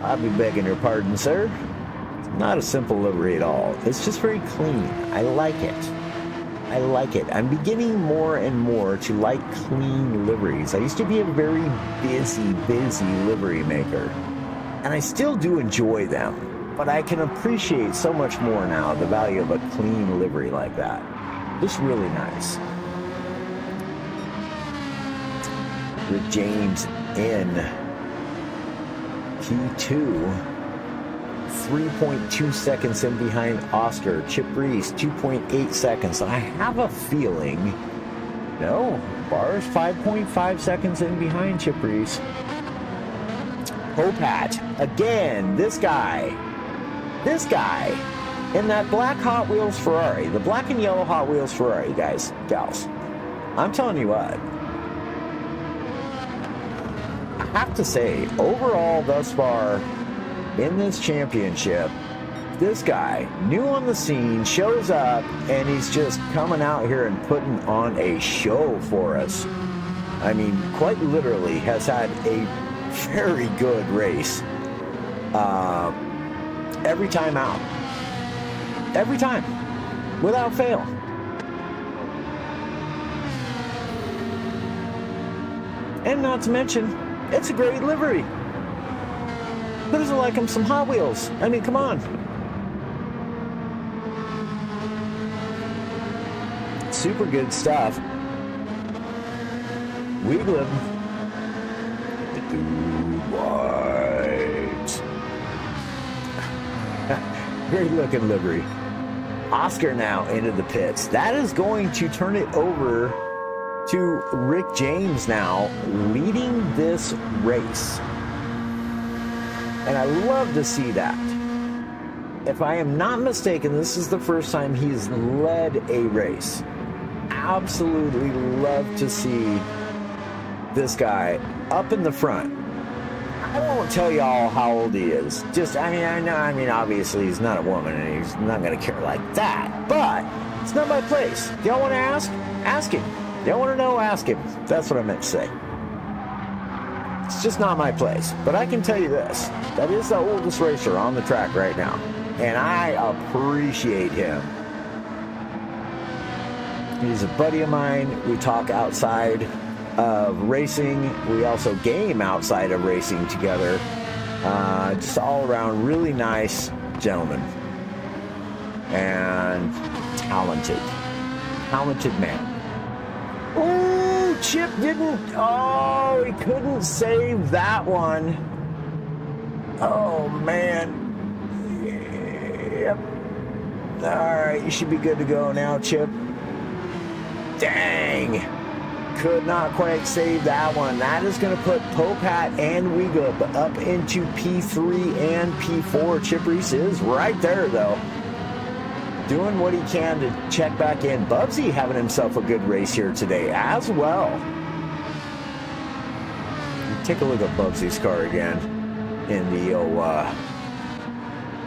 I'll be begging your pardon, sir. It's not a simple livery at all. It's just very clean. I like it. I like it. I'm beginning more and more to like clean liveries. I used to be a very busy livery maker. And I still do enjoy them. But I can appreciate so much more now the value of a clean livery like that. It's really nice. Rick James in P2. 3.2 seconds in behind Oscar. Chip Reese, 2.8 seconds. I have a feeling, no, Barr's 5.5 seconds in behind Chip Reese. Popat, again, this guy in that black Hot Wheels Ferrari, the black and yellow Hot Wheels Ferrari, guys, gals. I'm telling you what, I have to say, overall thus far in this championship, this guy, new on the scene, shows up and he's just coming out here and putting on a show for us. I mean, quite literally has had a very good race. Every time out. Every time. Without fail. And not to mention, it's a great livery. Who doesn't like him some Hot Wheels? I mean, come on. Super good stuff. Weeglin. White. Great looking livery. Oscar now into the pits. That is going to turn it over to Rick James now, leading this race. And I love to see that. If I am not mistaken, this is the first time he's led a race. Absolutely love to see this guy up in the front. I won't tell y'all how old he is. I mean, obviously he's not a woman and he's not going to care like that. But it's not my place. Y'all want to ask? Ask him. Y'all want to know? Ask him. That's what I meant to say. It's just not my place. But I can tell you this. That is the oldest racer on the track right now. And I appreciate him. He's a buddy of mine. We talk outside of racing. We also game outside of racing together. Just all around really nice gentleman. And talented man. Oh, Chip he couldn't save that one. Oh, man. Yep. All right, you should be good to go now, Chip. Dang. Could not quite save that one. That is going to put Popat and Weeglin up into P3 and P4. Chip Reese is right there, though. Doing what he can to check back in. Bubsy having himself a good race here today as well. Take a look at Bubsy's car again in the old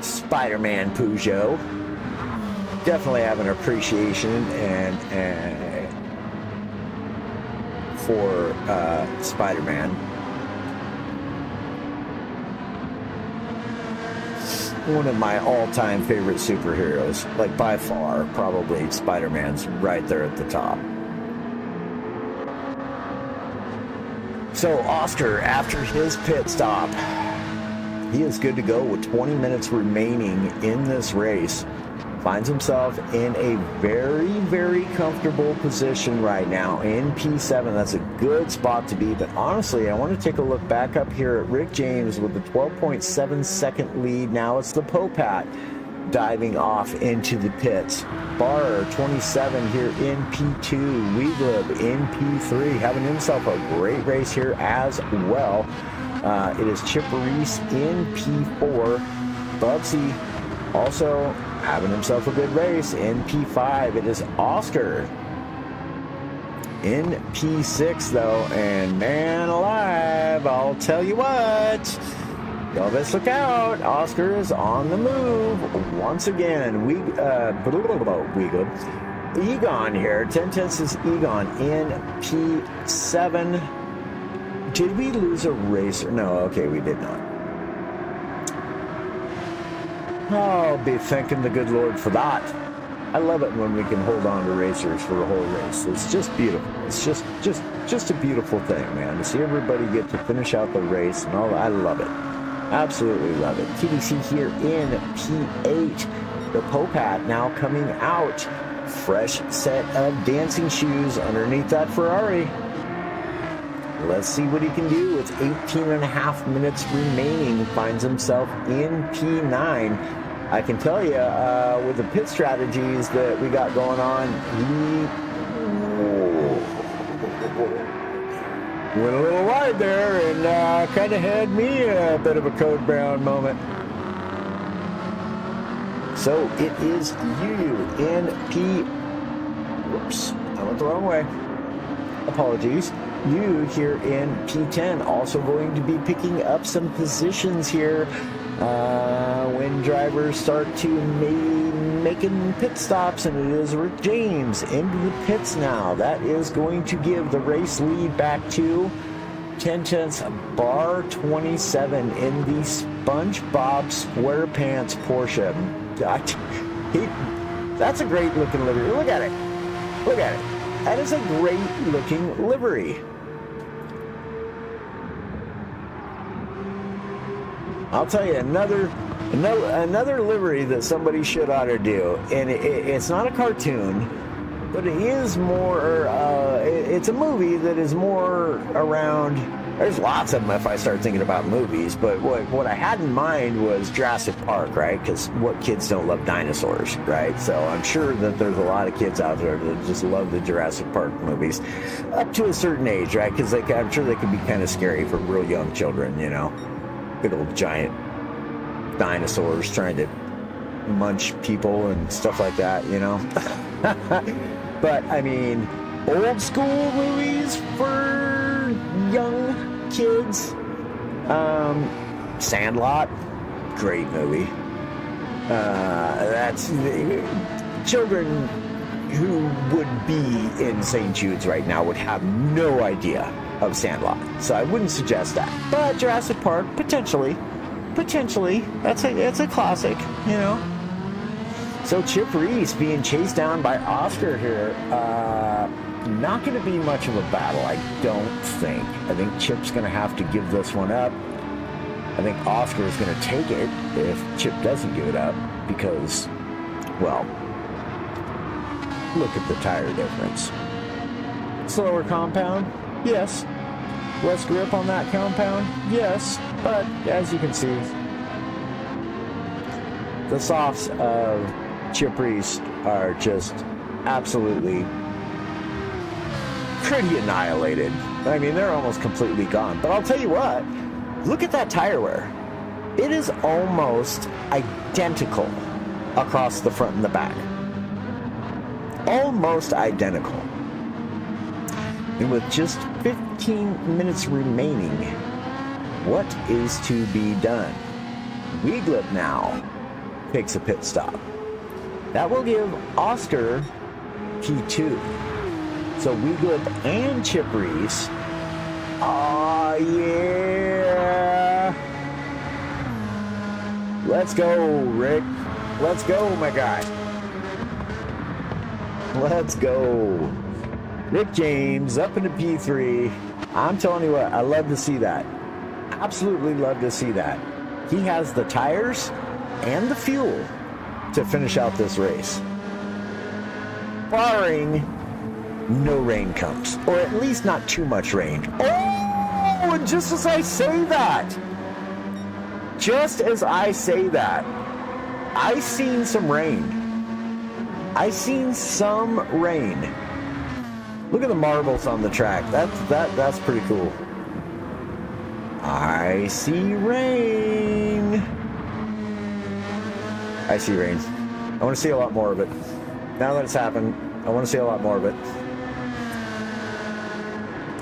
Spider-Man Peugeot. Definitely have an appreciation and for Spider-Man. one of my all-time favorite superheroes. Like, by far, probably Spider-Man's right there at the top. So Oscar, after his pit stop, he is good to go with 20 minutes remaining in this race. Finds himself in a very, very comfortable position right now in P7. That's a good spot to be. But honestly, I want to take a look back up here at Rick James with a 12.7 second lead. Now it's the Popat diving off into the pits. Barr 27 here in P2. Weeglib in P3, having himself a great race here as well. It is Chip Reese in P4. Bubsy also having himself a good race in P5. It is Oscar in P6 though, and man alive, I'll tell you what, y'all best look out. Oscar is on the move once again. Egon here, 10/10 is Egon in P7. Did we lose a racer? No, okay, we did not. I'll be thanking the good Lord for that. I love it when we can hold on to racers for a whole race. It's just beautiful. It's just a beautiful thing, man. To see everybody get to finish out the race and all that. I love it. Absolutely love it. TDC here in P8. The Popat now coming out. Fresh set of dancing shoes underneath that Ferrari. Let's see what he can do. It's 18 and a half minutes remaining. Finds himself in P9. I can tell you, with the pit strategies that we got going on, he went a little wide there and kind of had me a bit of a Code Brown moment. So it is you in P... Whoops, I went the wrong way. Apologies. You here in P10, also going to be picking up some positions here when drivers start to making pit stops, and it is Rick James into the pits now. That is going to give the race lead back to 10/10 Bar 27 in the SpongeBob SquarePants Porsche. That's a great looking livery. Look at it. Look at it. That is a great looking livery. I'll tell you another livery that somebody should ought to do, and it's not a cartoon, but it is more. It's a movie that is more around. There's lots of them if I start thinking about movies, but what I had in mind was Jurassic Park, right? Because what kids don't love dinosaurs, right? So I'm sure that there's a lot of kids out there that just love the Jurassic Park movies up to a certain age, right? Because I'm sure they can be kind of scary for real young children, you know? Big old giant dinosaurs trying to munch people and stuff like that, you know? But, I mean, old school movies for young kids. Sandlot, great movie. That's children who would be in St. Jude's right now would have no idea of Sandlot, so I wouldn't suggest that. But Jurassic Park, potentially, that's a classic, you know. So Chip Reese being chased down by Oscar here. Not going to be much of a battle, I don't think. I think Chip's going to have to give this one up. I think Oscar is going to take it if Chip doesn't give it up because, well, look at the tire difference. Slower compound? Yes. Less grip on that compound? Yes. But, as you can see, the softs of Chip Reese are just absolutely pretty annihilated. I mean, they're almost completely gone. But I'll tell you what, look at that tire wear. It is almost identical across the front and the back. Almost identical. And with just 15 minutes remaining, what is to be done? Weeglip now takes a pit stop. That will give Oscar P2. So Weeglip and Chip Reese. Oh, yeah. Let's go, Rick. Let's go, my guy. Let's go. Rick James up into P3. I'm telling you what, I love to see that. Absolutely love to see that. He has the tires and the fuel to finish out this race. Barring no rain comes, or at least not too much rain. Oh, and just as I say that, I seen some rain. Look at the marbles on the track. That's pretty cool. I see rain. I want to see a lot more of it. Now that it's happened, I want to see a lot more of it.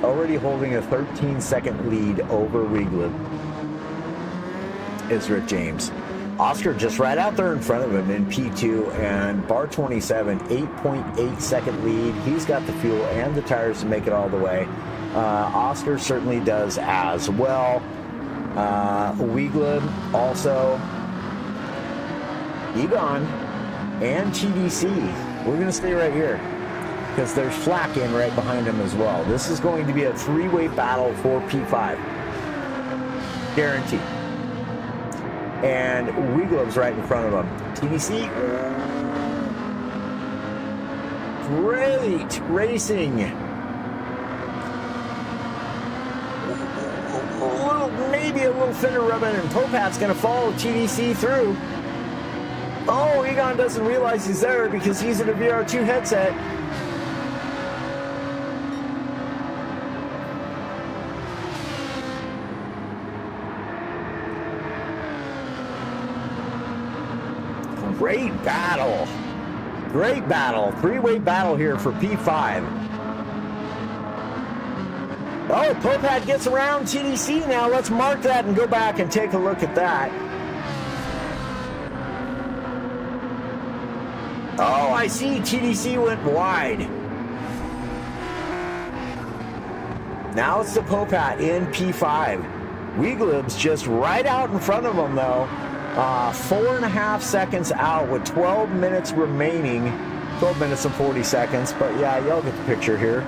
Already holding a 13-second lead over Wiegler is Rick James. Oscar just right out there in front of him in P2, and bar 27, 8.8 second lead. He's got the fuel and the tires to make it all the way. Oscar certainly does as well. Wiegler also. Egon and TDC. We're going to stay right here because there's Flack in right behind him as well. This is going to be a three-way battle for P5. Guaranteed. And Wiegler's right in front of him. TDC. Great racing. Maybe a little fender rubbing, and Popat's going to follow TDC through. Oh, Egon doesn't realize he's there because he's in a VR2 headset. Great battle. Three-way battle here for P5. Oh, Popat gets around TDC now. Let's mark that and go back and take a look at that. Oh, I see TDC went wide. Now it's the Popat in P5. Wieglib's just right out in front of him, though. 4.5 seconds out with 12 minutes remaining. 12 minutes and 40 seconds. But yeah, y'all get the picture here.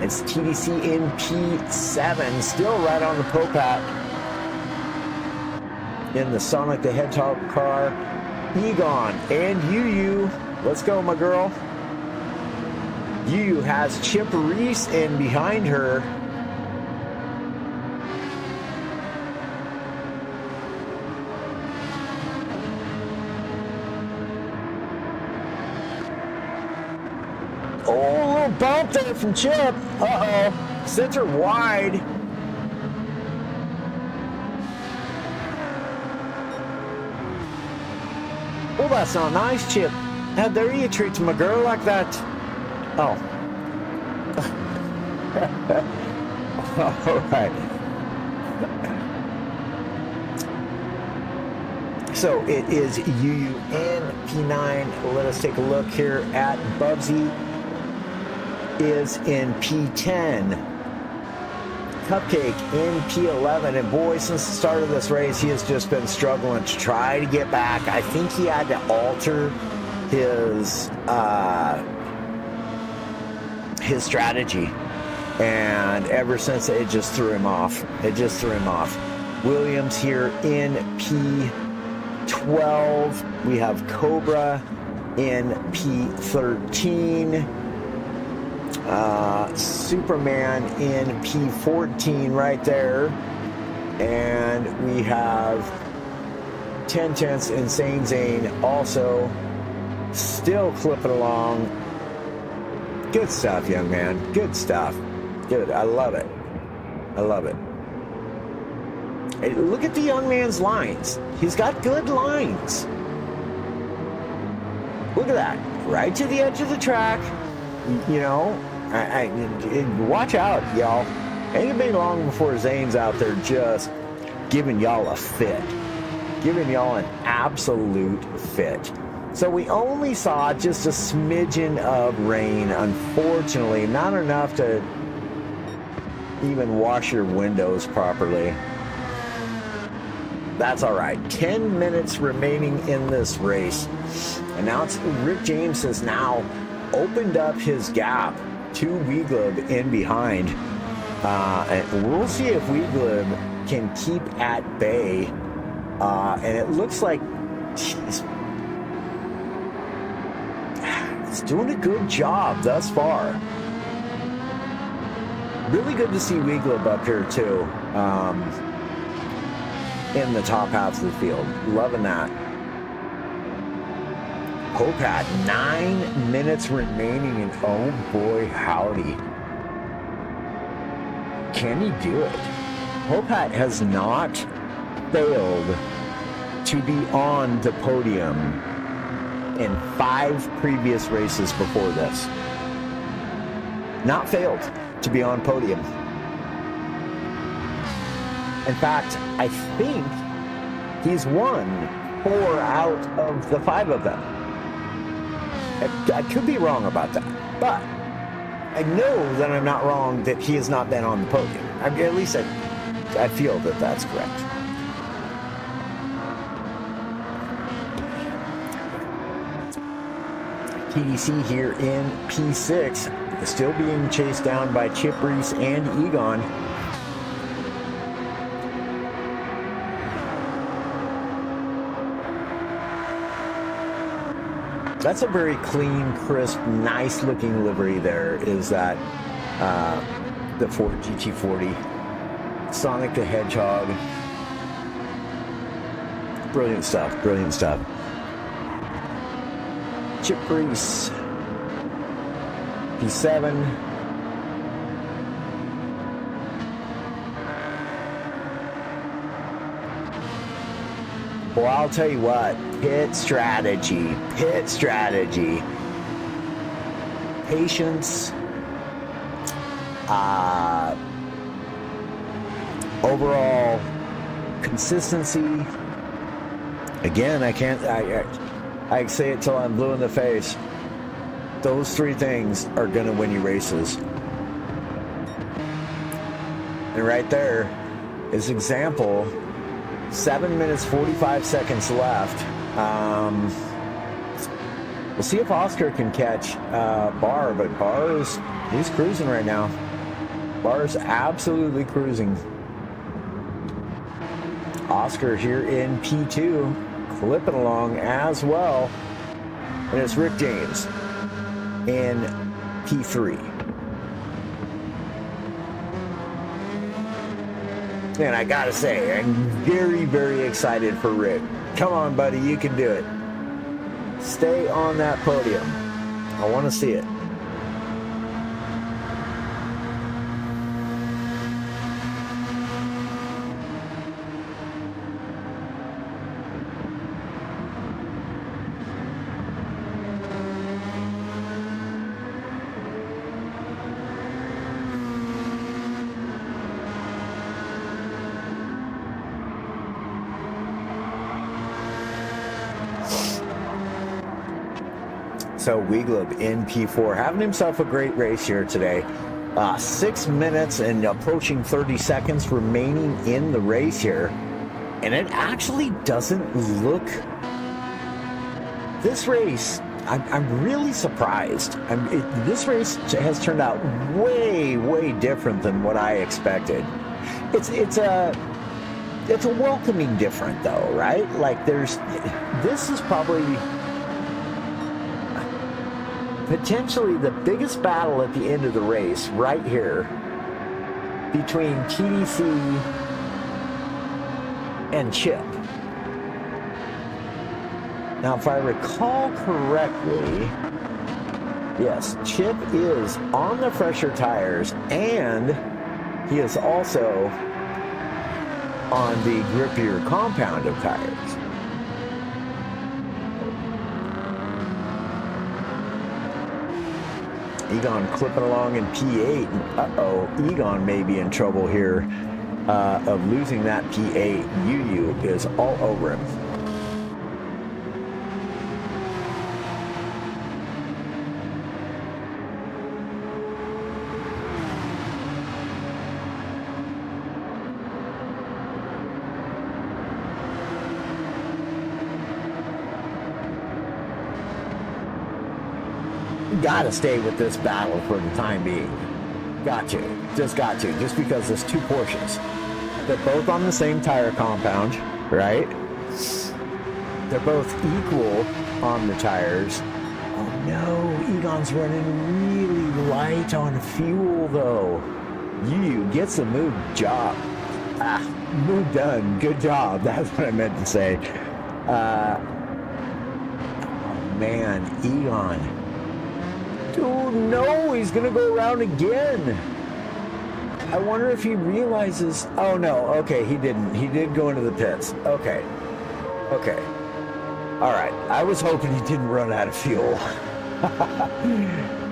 It's TDC in P7. Still right on the Popat. In the Sonic the Hedgehog car. Egon and Yu. Let's go, my girl. Yu has Chip Reese in behind her. Oh, a little bump there from Chip. Uh-oh. Sent her wide. Oh, that's not nice, Chip. How dare you treat my girl like that? Oh. All right. So it is Yu in P9. Let us take a look here at Bubsy. Is in P10. Cupcake in P11, and boy, since the start of this race, he has just been struggling to try to get back. I think he had to alter his strategy, and ever since it just threw him off. Williams here in P12. We have Cobra in P13. Superman in P14 right there, and we have 10 tenths Insane Zane also still clipping along. Good stuff, young man. Good stuff. Good. I love it. Hey, look at the young man's lines. He's got good lines. Look at that. Right to the edge of the track. You know, watch out, y'all. Ain't gonna be long before Zane's out there just giving y'all a fit. Giving y'all an absolute fit. So we only saw just a smidgen of rain, unfortunately. Not enough to even wash your windows properly. That's all right. 10 minutes remaining in this race. And now it's Rick James has now opened up his gap to Weeglib in behind. And we'll see if Weeglib can keep at bay. And it looks like he's doing a good job thus far. Really good to see Weeglib up here too. In the top half of the field. Loving that. Popat, 9 minutes remaining, and oh boy, howdy. Can he do it? Popat has not failed to be on the podium in 5 previous races before this. Not failed to be on podium. In fact, I think he's won 4 out of the 5 of them. I could be wrong about that, but I know that I'm not wrong that he has not been on the podium. At least I feel that that's correct. TDC here in P6, still being chased down by Chip Reese and Egon. That's a very clean, crisp, nice-looking livery there, is that the Ford GT40. Sonic the Hedgehog. Brilliant stuff, brilliant stuff. Chip Reese, P7. Well, I'll tell you what, pit strategy, patience, overall consistency. Again, I say it till I'm blue in the face. Those 3 things are going to win you races. And right there is example. 7 minutes, 45 seconds left. We'll see if Oscar can catch Barr, but he's cruising right now. Barr's absolutely cruising. Oscar here in P2, clipping along as well. And it's Rick James in P3. And I gotta say, I'm very, very excited for Rick. Come on, buddy, you can do it. Stay on that podium. I want to see it. So Weeglib in P4, having himself a great race here today. 6 minutes and approaching 30 seconds remaining in the race here. And it actually doesn't look... This race, I'm really surprised. This race has turned out way, way different than what I expected. It's a welcoming different though, right? Like this is probably potentially the biggest battle at the end of the race right here between TDC and Chip. Now, if I recall correctly, yes, Chip is on the fresher tires and he is also on the grippier compound of tires. Egon clipping along in P8. Uh-oh, Egon may be in trouble here of losing that P8. UU is all over him. Gotta stay with this battle for the time being. Got to. Just got to. Just because there's two Porsches. They're both on the same tire compound, right? They're both equal on the tires. Oh no, Egon's running really light on fuel though. You get some move job. Move done. Good job. That's what I meant to say. Oh man, Egon. Oh no, he's gonna go around again. I wonder if he realizes. Oh no, okay, he didn't. He did go into the pits. Okay. Okay. Alright. I was hoping he didn't run out of fuel.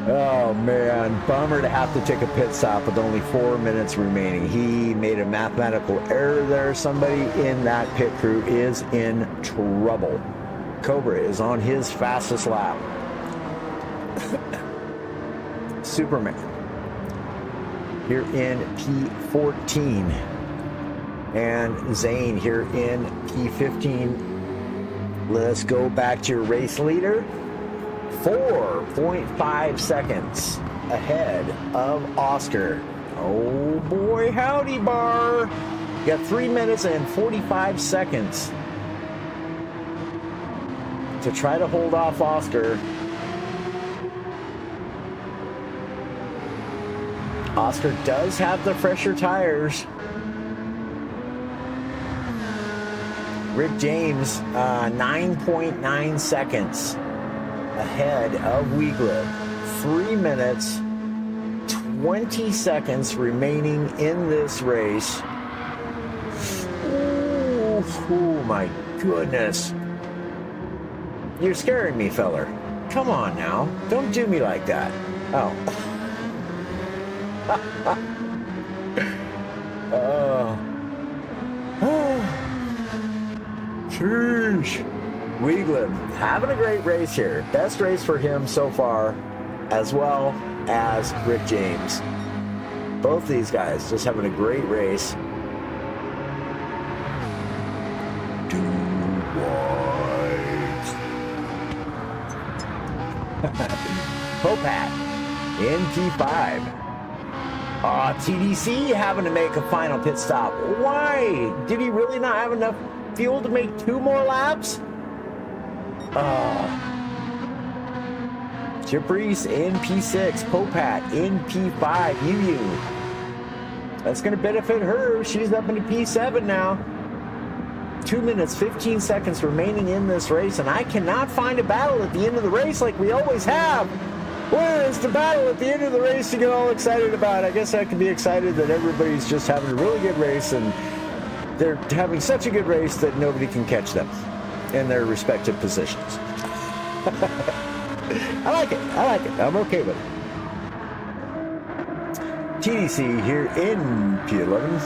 Oh man, bummer to have to take a pit stop with only 4 minutes remaining. He made a mathematical error there. Somebody in that pit crew is in trouble. Cobra is on his fastest lap. Superman here in P14 and Zane here in P15. Let's go back to your race leader. 4.5 seconds ahead of Oscar. Oh boy, howdy bar. You got 3 minutes and 45 seconds to try to hold off Oscar. Oscar does have the fresher tires. Rick James, 9.9 seconds ahead of Weaglip. 3 minutes, 20 seconds remaining in this race. Ooh, oh my goodness. You're scaring me, feller. Come on now. Don't do me like that. Oh. Sheesh. Weaglip having a great race here. Best race for him so far, as well as Rick James. Both these guys just having a great race. Popat in P5. TDC having to make a final pit stop. Why? Did he really not have enough fuel to make 2 more laps? Chip Reese in P6. Popat in P5. Yu. That's going to benefit her. She's up into P7 now. 2 minutes, 15 seconds remaining in this race, and I cannot find a battle at the end of the race like we always have. Where is the battle at the end of the race to get all excited about? I guess I can be excited that everybody's just having a really good race, and they're having such a good race that nobody can catch them in their respective positions. I like it. I'm okay with it. TDC here in P11.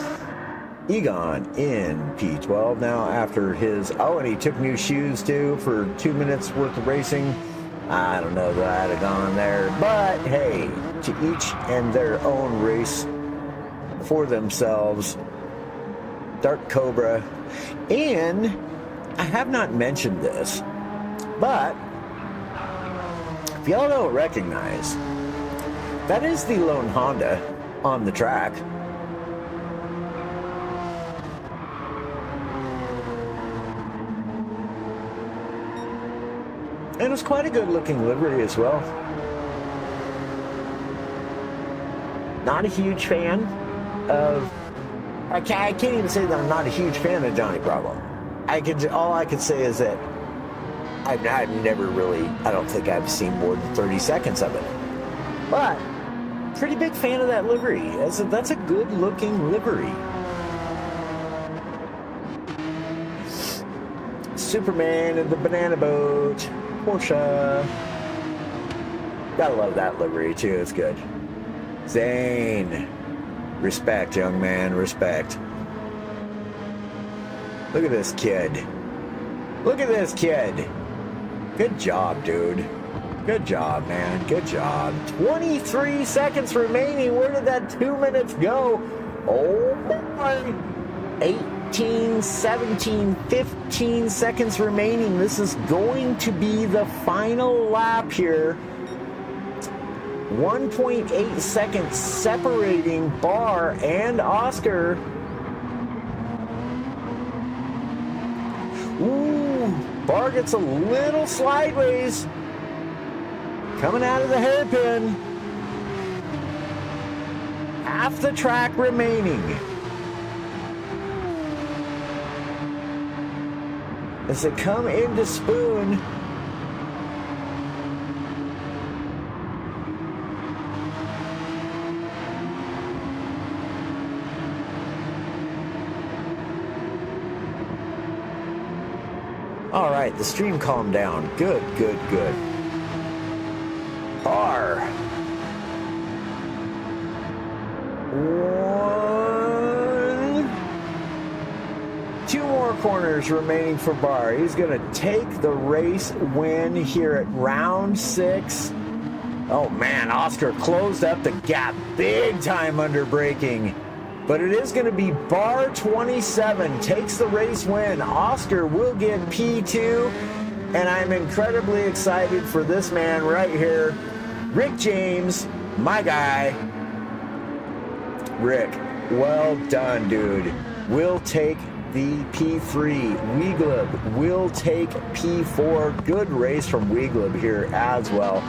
Egon in P12 now after his... Oh, and he took new shoes too for 2 minutes worth of racing. I don't know that I'd have gone there. But hey, to each and their own race for themselves. Dark Cobra. And I have not mentioned this, but if y'all don't recognize, that is the lone Honda on the track. And it's quite a good looking livery as well. Not a huge fan of... I can't even say that I'm not a huge fan of Johnny Bravo. All I could say is that I've never really... I don't think I've seen more than 30 seconds of it. But, pretty big fan of that livery. That's a good looking livery. Superman and the Banana Boat. Porsche. Gotta love that livery too, it's good. Zane. Respect, young man, respect. Look at this kid. Look at this kid. Good job, dude. Good job, man. Good job. 23 seconds remaining. Where did that 2 minutes go? Oh boy. 18, 17, 15 seconds remaining. This is going to be the final lap here 1.8 seconds separating Bar and Oscar. Ooh, Bar gets a little sideways. Coming out of the hairpin. Half the track remaining. As they come into Spoon. All right, the stream calmed down. Good, good, good. Bar. 1. 2 more corners remaining for Bar. He's going to take the race win here at round 6. Oh man, Oscar closed up the gap big time under braking. But it is going to be Bar 27 takes the race win. Oscar will get P2. And I'm incredibly excited for this man right here, Rick James, my guy. Rick, well done, dude. We'll take the P3. Weeglib will take P4. Good race from Weeglib here as well.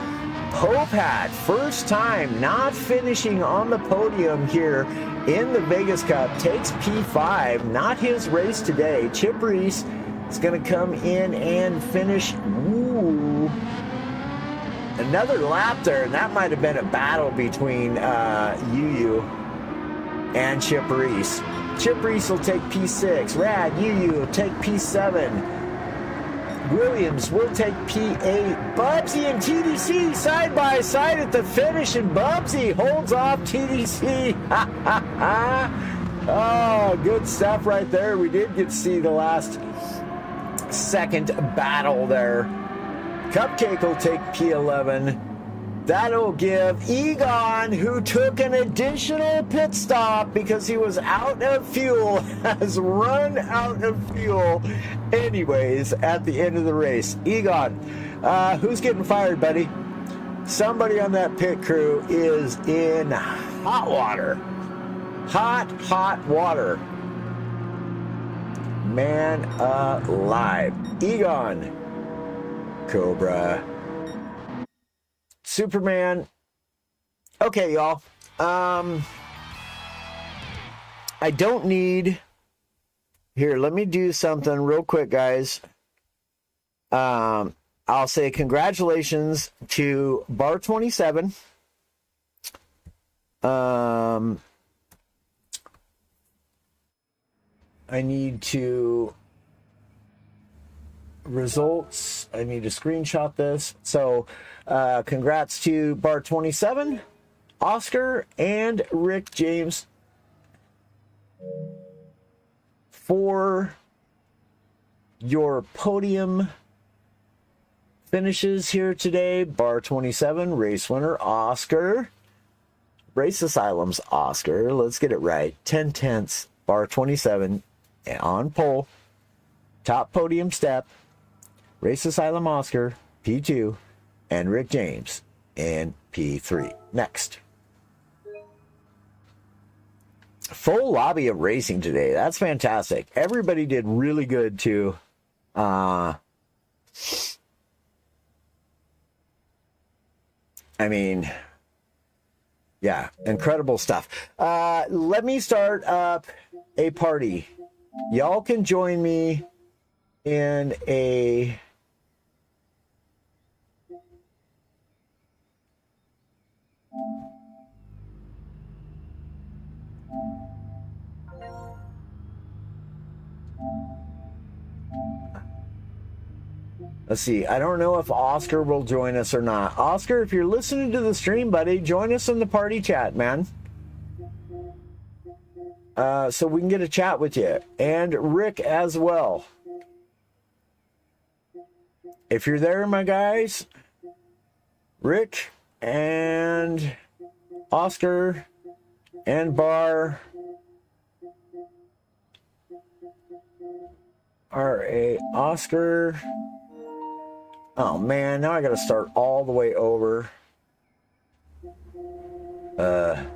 Popat, first time not finishing on the podium here in the Vegas Cup, takes P5. Not his race today. Chip Reese is going to come in and finish. Ooh. Another lap there, and that might have been a battle between Yu and Chip Reese. Chip Reese will take P6. Rad Yu will take P7. Williams will take P8. Bubsy and TDC side by side at the finish, and Bubsy holds off TDC. Oh, good stuff right there. We did get to see the last second battle there. Cupcake will take P11. That'll give Egon, who took an additional pit stop because he was out of fuel, has run out of fuel anyways at the end of the race. Egon, who's getting fired, buddy? Somebody on that pit crew is in hot water. Hot water. Man alive. Egon. Cobra. Superman. Okay, y'all. I don't need... Here, let me do something real quick, guys. I'll say congratulations to Bar 27. I need to... Results. I need to screenshot this. So, congrats to Bar 27, Oscar, and Rick James for your podium finishes here today. Bar 27, race winner, Oscar. Race Asylum's Oscar. Let's get it right. 10/10, Bar 27 on pole. Top podium step. Race Asylum Oscar, P2, and Rick James in P3. Next. Full lobby of racing today. That's fantastic. Everybody did really good too. I mean, yeah, incredible stuff. Let me start up a party. Y'all can join me in a... Let's see. I don't know if Oscar will join us or not. Oscar, if you're listening to the stream, buddy, join us in the party chat, man. So we can get a chat with you. And Rick as well. If you're there, my guys, Rick and Oscar and Bar are a Oscar. Oh man, now I gotta start all the way over. And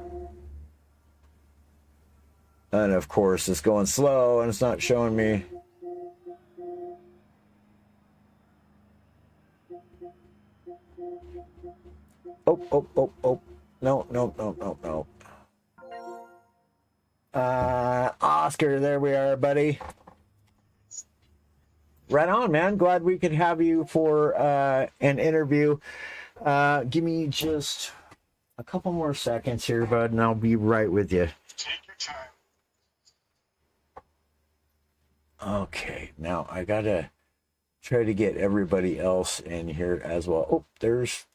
of course, it's going slow and it's not showing me. Oh. No. Oscar, there we are, buddy. Right on, man. Glad we could have you for an interview. Give me just a couple more seconds here, bud, and I'll be right with you. Take your time. Okay, now I gotta try to get everybody else in here as well. Oh, there's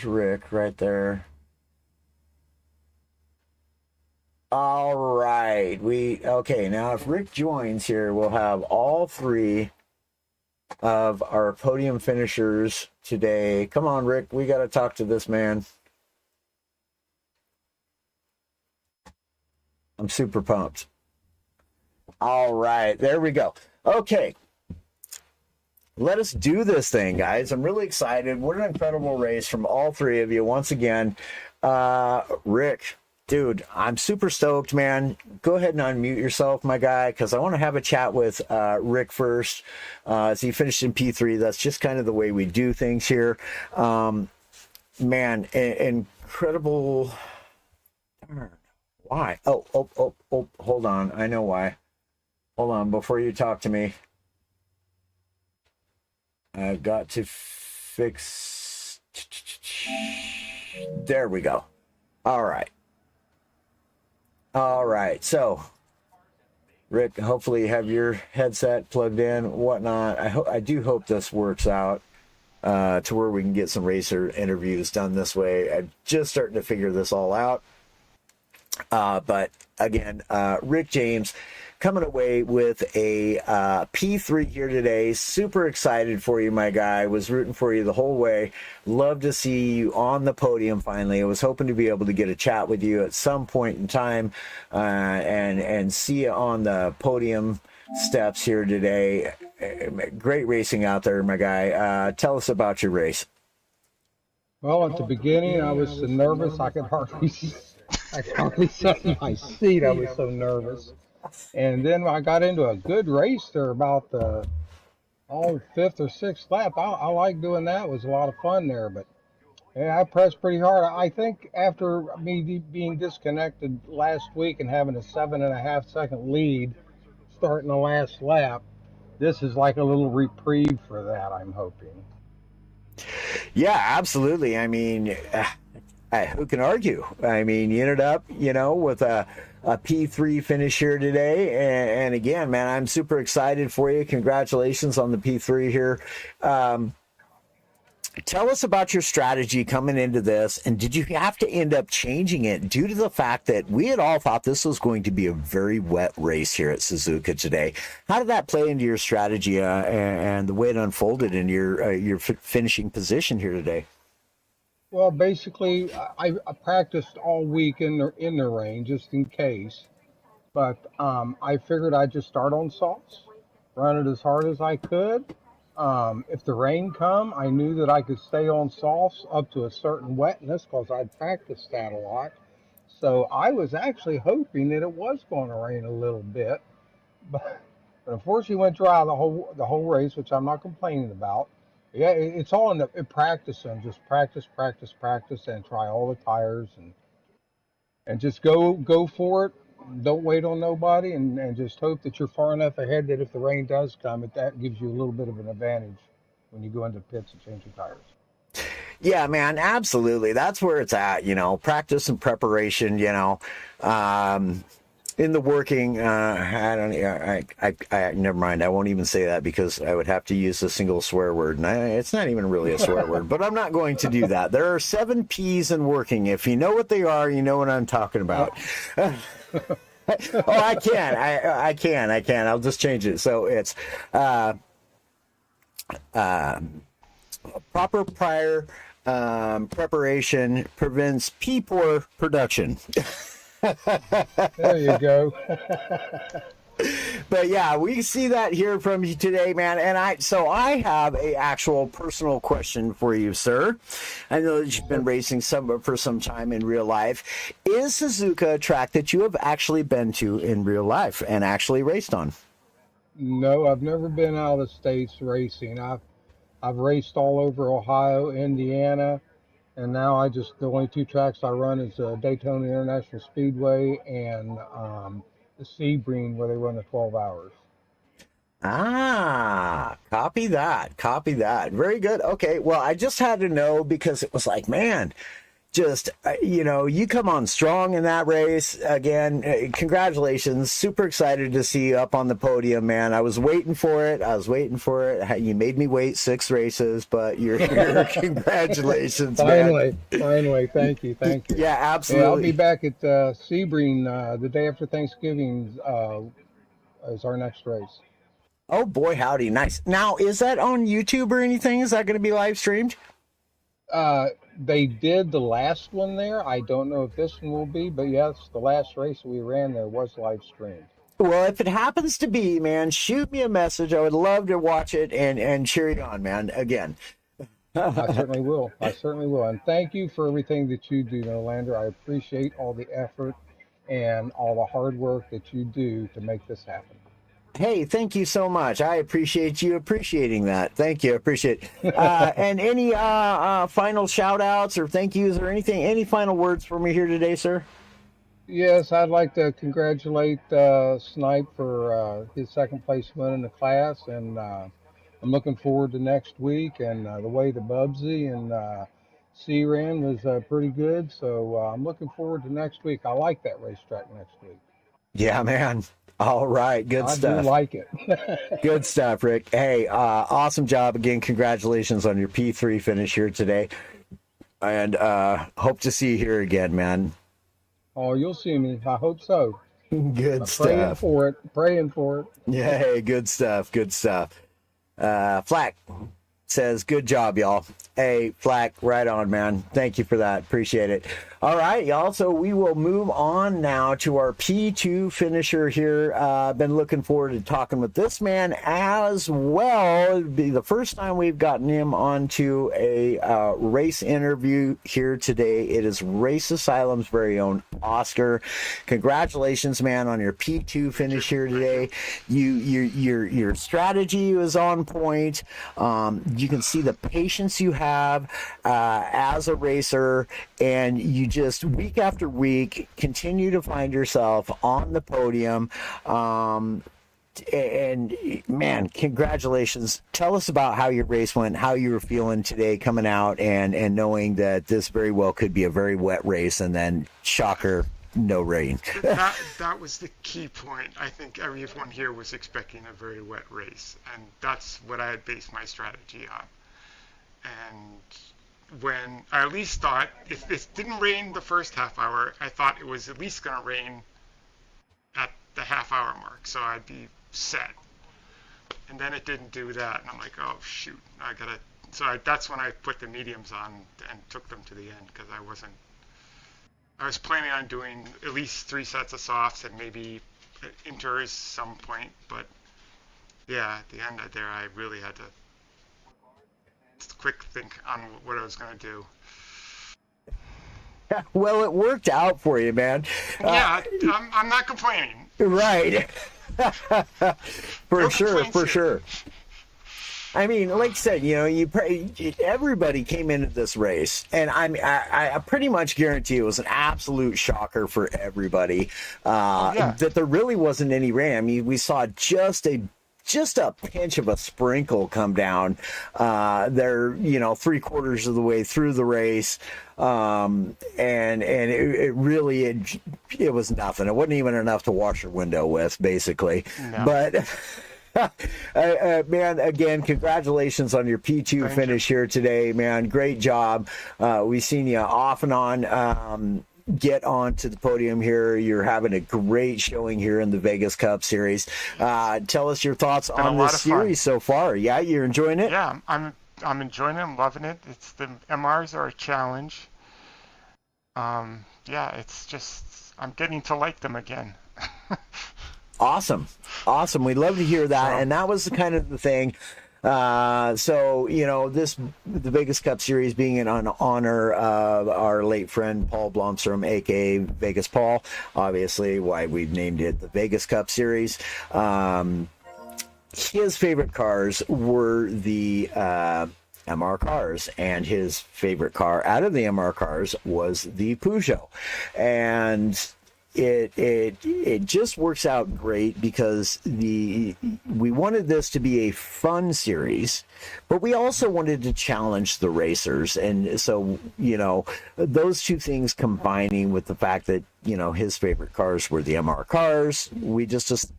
Rick right there. All right, okay, now if Rick joins here, we'll have all three of our podium finishers today. Come on, Rick, we got to talk to this man. I'm super pumped. All right, there we go. Okay, let us do this thing, guys. I'm really excited. What an incredible race from all three of you. Once again, Rick, dude, I'm super stoked, man. Go ahead and unmute yourself, my guy, because I want to have a chat with Rick first. As he finished in P3, that's just kind of the way we do things here. Man, incredible. Why? Oh, hold on. I know why. Hold on, before you talk to me. I've got to fix. There we go. All right. So, Rick, hopefully you have your headset plugged in, whatnot. I do hope this works out to where we can get some racer interviews done this way. I'm just starting to figure this all out. But again, Rick James coming away with a P3 here today. Super excited for you, my guy. Was rooting for you the whole way. Love to see you on the podium finally. I was hoping to be able to get a chat with you at some point in time and see you on the podium steps here today. Great racing out there, my guy. Tell us about your race. Well, at the beginning, I was so nervous I could hardly sit in my seat. I was so nervous. And then I got into a good race there about the fifth or sixth lap. I like doing that. It was a lot of fun there. But yeah, I pressed pretty hard. I think after me being disconnected last week and having a 7.5 second lead starting the last lap, this is like a little reprieve for that, I'm hoping. Yeah, absolutely. I mean, who can argue? I mean, you ended up, with a P3 finish here today. And again, man, I'm super excited for you. Congratulations on the P3 here. Tell us about your strategy coming into this. And did you have to end up changing it due to the fact that we had all thought this was going to be a very wet race here at Suzuka today? How did that play into your strategy and the way it unfolded in your finishing position here today? Well, basically, I practiced all week in the rain just in case, but I figured I'd just start on softs, run it as hard as I could. If the rain come, I knew that I could stay on softs up to a certain wetness because I'd practiced that a lot. So I was actually hoping that it was going to rain a little bit, but unfortunately it went dry the whole race, which I'm not complaining about. Yeah, it's all in practice and just practice, and try all the tires and just go for it. Don't wait on nobody and just hope that you're far enough ahead that if the rain does come, that gives you a little bit of an advantage when you go into pits and change your tires. Yeah, man, absolutely. That's where it's at, practice and preparation, in the working, never mind. I won't even say that because I would have to use a single swear word. And it's not even really a swear word, but I'm not going to do that. There are 7 P's in working. If you know what they are, you know what I'm talking about. I can. I'll just change it. So it's proper prior preparation prevents P-poor production. There you go. But yeah, we see that here from you today, man. And I have a actual personal question for you, sir. I know that you've been racing for some time in real life. Is Suzuka a track that you have actually been to in real life and actually raced on? No, I've never been out of the states racing. I've raced all over Ohio, Indiana, and now the only two tracks I run is Daytona International Speedway and the Sebring where they run the 12 hours. Ah, copy that. Copy that. Very good. Okay. Well, I just had to know because it was like, man, just, you come on strong in that race. Again, congratulations. Super excited to see you up on the podium, man. I was waiting for it. You made me wait 6 races, but you're here. Congratulations, Finally. Thank you. Yeah, absolutely. Yeah, I'll be back at Sebring the day after Thanksgiving is our next race. Oh, boy, howdy. Nice. Now, is that on YouTube or anything? Is that going to be live streamed? They did the last one there. I don't know if this one will be, but yes, the last race we ran there was live streamed. Well, if it happens to be, man, shoot me a message. I would love to watch it and cheer you on, man, again. I certainly will. And thank you for everything that you do, Nolander. I appreciate all the effort and all the hard work that you do to make this happen. Hey, thank you so much. I appreciate you appreciating that. Thank you. Appreciate it. And any final shout outs or thank yous or anything, any final words for me here today, sir? Yes, I'd like to congratulate Snipe for his second place win in the class. And I'm looking forward to next week. And the way the Bubsy and C ran was pretty good. So I'm looking forward to next week. I like that racetrack next week. Yeah, man. All right. Good stuff. I do like it. Good stuff, Rick. Hey, awesome job. Again, congratulations on your P3 finish here today. And hope to see you here again, man. Oh, you'll see me. I hope so. Good stuff. Praying for it. Yeah, hey, good stuff. Flack says, good job, y'all. Hey, Flack, right on, man. Thank you for that. Appreciate it. All right, y'all. So we will move on now to our P2 finisher here. Been looking forward to talking with this man as well. It'd be the first time we've gotten him onto a race interview here today. It is Race Asylum's very own Oscar. Congratulations, man, on your P2 finish here today. Your strategy is on point. You can see the patience you have as a racer, and you just week after week continue to find yourself on the podium. And man, congratulations. Tell us about how your race went, how you were feeling today coming out and knowing that this very well could be a very wet race, and then shocker, no rain. that was the key point. I think everyone here was expecting a very wet race, and that's what I had based my strategy on. And when I at least thought, if it didn't rain the first half hour, I thought it was at least going to rain at the half hour mark, so I'd be set. And then it didn't do that, and I'm like, oh shoot, that's when I put the mediums on and took them to the end, because I was planning on doing at least 3 sets of softs and maybe inters some point, but yeah, at the end of there, I really had to quick think on what I was going to do. Well, it worked out for you, man. Yeah, I'm not complaining. Right. For sure. I mean, like I said, everybody came into this race, and I pretty much guarantee it was an absolute shocker for everybody that there really wasn't any rain. I mean, we saw just a pinch of a sprinkle come down there, 3/4 of the way through the race. And it really was nothing. It wasn't even enough to wash your window with, basically. No. But man, again, congratulations on your P2 finish here today, man. Great job. We've seen you off and on get onto the podium here. You're having a great showing here in the Vegas Cup Series. Tell us your thoughts on this series so far. Yeah, you're enjoying it? Yeah, I'm enjoying it. I'm loving it. It's the MRs are a challenge. Yeah, it's just I'm getting to like them again. Awesome. We'd love to hear that. And that was kind of the thing. So, the Vegas Cup Series being in honor of our late friend Paul Blomstrom, aka Vegas Paul, obviously why we've named it the Vegas Cup Series. His favorite cars were the MR cars, and his favorite car out of the MR cars was the Peugeot. And it just works out great because we wanted this to be a fun series, but we also wanted to challenge the racers. And so, those two things combining with the fact that, his favorite cars were the MR cars, we just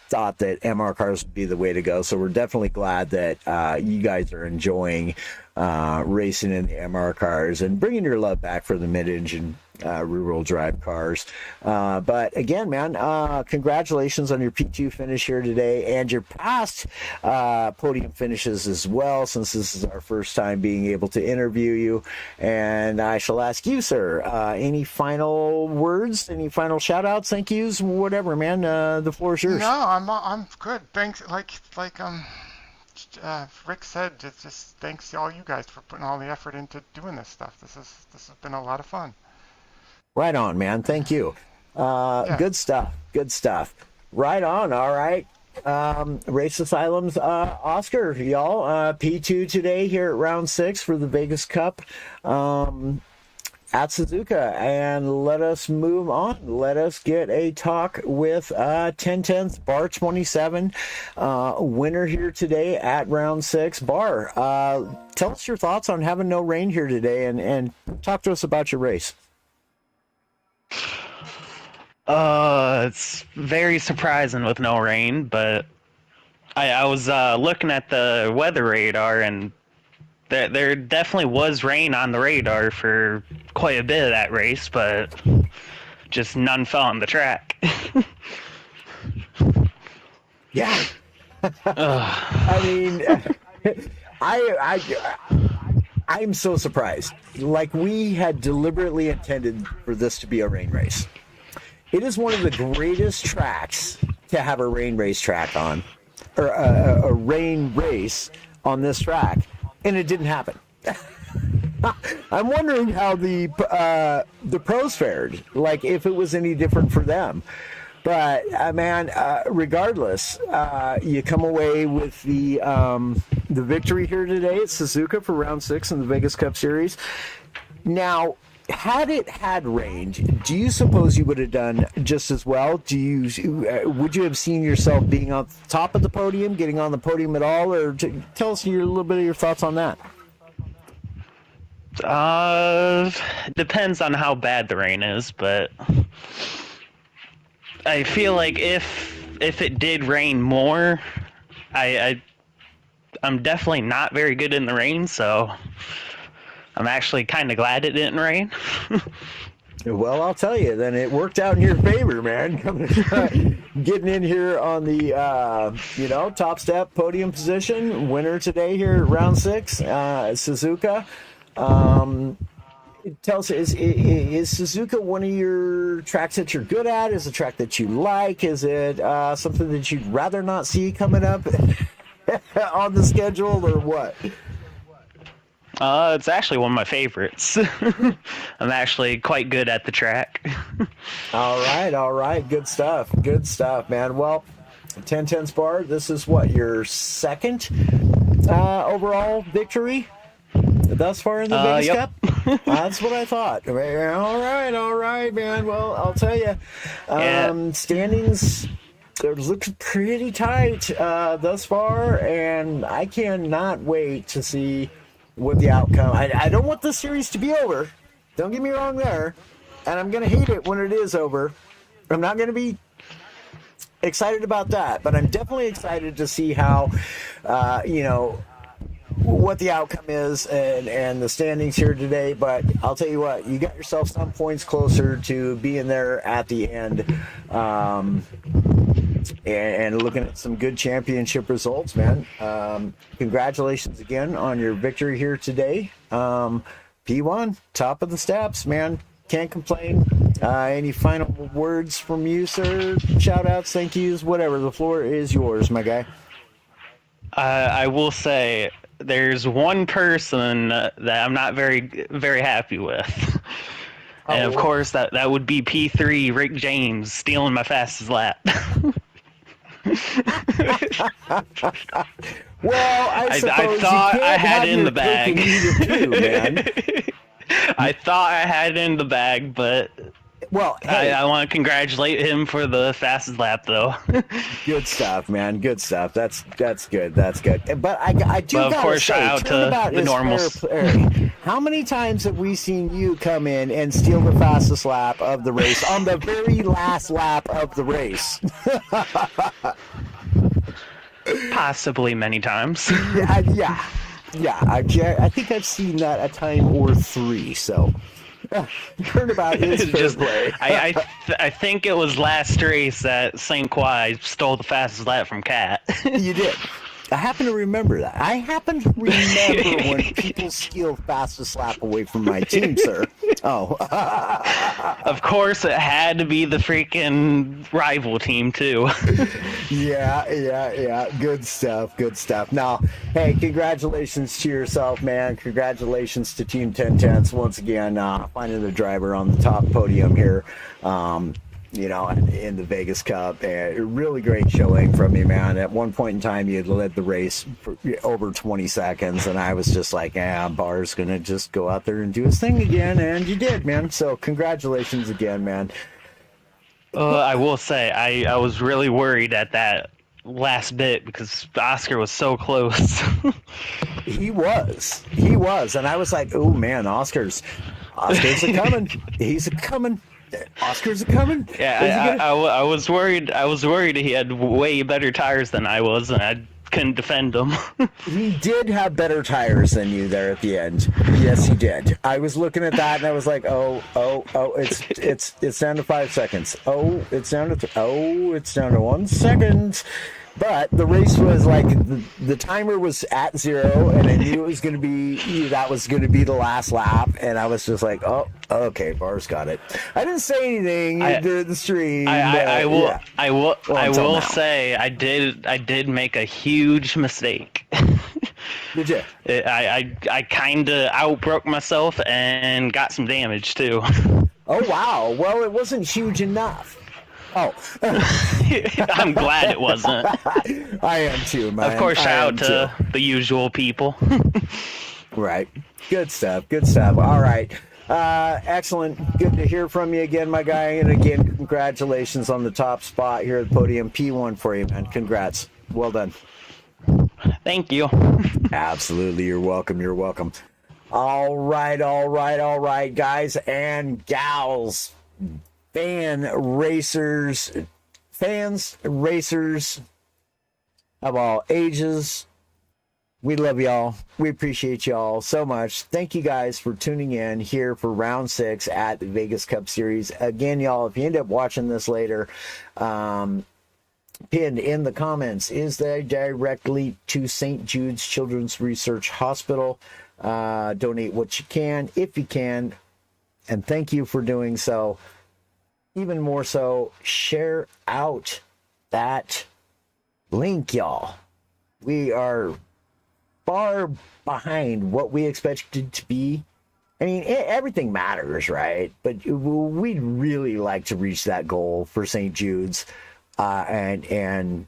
thought that MR cars would be the way to go. So we're definitely glad that you guys are enjoying racing in the MR cars and bringing your love back for the mid-engine rear-wheel drive cars. But again, man, congratulations on your P2 finish here today and your past podium finishes as well, since this is our first time being able to interview you. And I shall ask you, sir, any final words, any final shout outs, thank yous, whatever, man. The floor is yours. No, I'm good. Thanks. Like Rick said, just thanks to all you guys for putting all the effort into doing this stuff. This has been a lot of fun. Right on, man. Thank you. Good stuff. Right on. All right. Race Asylum's Oscar, y'all. P2 today here at round 6 for the Vegas Cup at Suzuka. And let us move on. Let us get a talk with 10/10 Bar 27 winner here today at round 6. Bar, tell us your thoughts on having no rain here today and talk to us about your race. It's very surprising with no rain, but I was looking at the weather radar, and there definitely was rain on the radar for quite a bit of that race, but just none fell on the track. Yeah. I mean, I'm so surprised. Like, we had deliberately intended for this to be a rain race. It is one of the greatest tracks to have a rain race track on, or a rain race on this track, and it didn't happen. I'm wondering how the pros fared, like if it was any different for them. But man, regardless, you come away with the victory here today at Suzuka for round 6 in the Vegas Cup Series. Now, had it had rain, do you suppose you would have done just as well? Would you have seen yourself being on top of the podium, getting on the podium at all, or tell us a little bit of your thoughts on that? Depends on how bad the rain is, but I feel like if it did rain more, I'm definitely not very good in the rain, so I'm actually kind of glad it didn't rain. Well, I'll tell you, then it worked out in your favor, man. Getting in here on the top step podium position, winner today here at round 6, Suzuka. Tell us, is Suzuka one of your tracks that you're good at? Is it a track that you like? Is it something that you'd rather not see coming up on the schedule, or what? It's actually one of my favorites. I'm actually quite good at the track. All right. Good stuff, man. Well, 10/10 Spar, this is what, your second overall victory thus far in the Vegas Yep. Cup? That's what I thought. All right, man. Well, I'll tell you, standings look pretty tight thus far, and I cannot wait to see what the outcome. I don't want the series to be over. Don't get me wrong there, and I'm going to hate it when it is over. I'm not going to be excited about that, but I'm definitely excited to see how, what the outcome is and the standings here today. But I'll tell you what, you got yourself some points closer to being there at the end, and looking at some good championship results, man. Congratulations again on your victory here today. P1, top of the steps, man. Can't complain. Any final words from you, sir? Shout outs, thank yous, whatever. The floor is yours, my guy. I will say there's one person that I'm not very happy with. And of course, that would be P3 Rick James stealing my fastest lap. Well, I suppose thought you can't I had have it in your the bag. cake and eat it too, man. I thought I had it in the bag, but Well, hey, I want to congratulate him for the fastest lap, though. good stuff, man. Good stuff. That's good. That's good. But I do But of gotta course, say, shout out to turnabout the is normals. fair play. How many times have we seen you come in and steal the fastest lap of the race on the very last lap of the race? Possibly many times. Yeah. I think I've seen that a time or three. So, turnabout is fair Just, play. I think it was last race at St. Croix I stole the fastest lap from Cat. You did. I happen to remember that. I happen to remember when people steal fastest lap away from my team, sir. Oh. Of course, it had to be the freaking rival team, too. Yeah. Good stuff. Now, hey, congratulations to yourself, man. Congratulations to Team 1010s once again, finding the driver on the top podium here. In the Vegas Cup. A really great showing from you, man. At one point in time, you had led the race for over 20 seconds, and I was just like, Barr's going to just go out there and do his thing again, and you did, man. So congratulations again, man. I will say, I was really worried at that last bit because Oscar was so close. He was. And I was like, oh, man, Oscar's a coming. He's a coming. Oscar's a coming. Yeah, I was worried. I was worried he had way better tires than I was, and I couldn't defend him. He did have better tires than you there at the end. Yes, he did. I was looking at that and I was like, oh, it's down to 5 seconds. It's down to 1 second. But the race was like the timer was at 0, and I knew it was going to be the last lap, and I was just like, oh, okay, Bar's got it. I didn't say anything during the stream. I will say I did make a huge mistake. Did you? I kind of outbroke myself and got some damage too. Oh wow! Well, it wasn't huge enough. Oh, I'm glad it wasn't. I am too, man. Of course, shout out to the usual people. Right. Good stuff. All right. Excellent. Good to hear from you again, my guy. And again, congratulations on the top spot here at the podium. P1 for you, man. Congrats. Well done. Thank you. Absolutely. You're welcome. All right, guys and gals. Fans, racers of all ages, we love y'all. We appreciate y'all so much. Thank you guys for tuning in here for round 6 at the Vegas Cup Series. Again, y'all, if you end up watching this later, pinned in the comments is the direct link to St. Jude's Children's Research Hospital. Donate what you can, if you can, and thank you for doing so. Even more so, share out that link, y'all. We are far behind what we expected to be. I mean, everything matters, right? But we'd really like to reach that goal for St. Jude's, and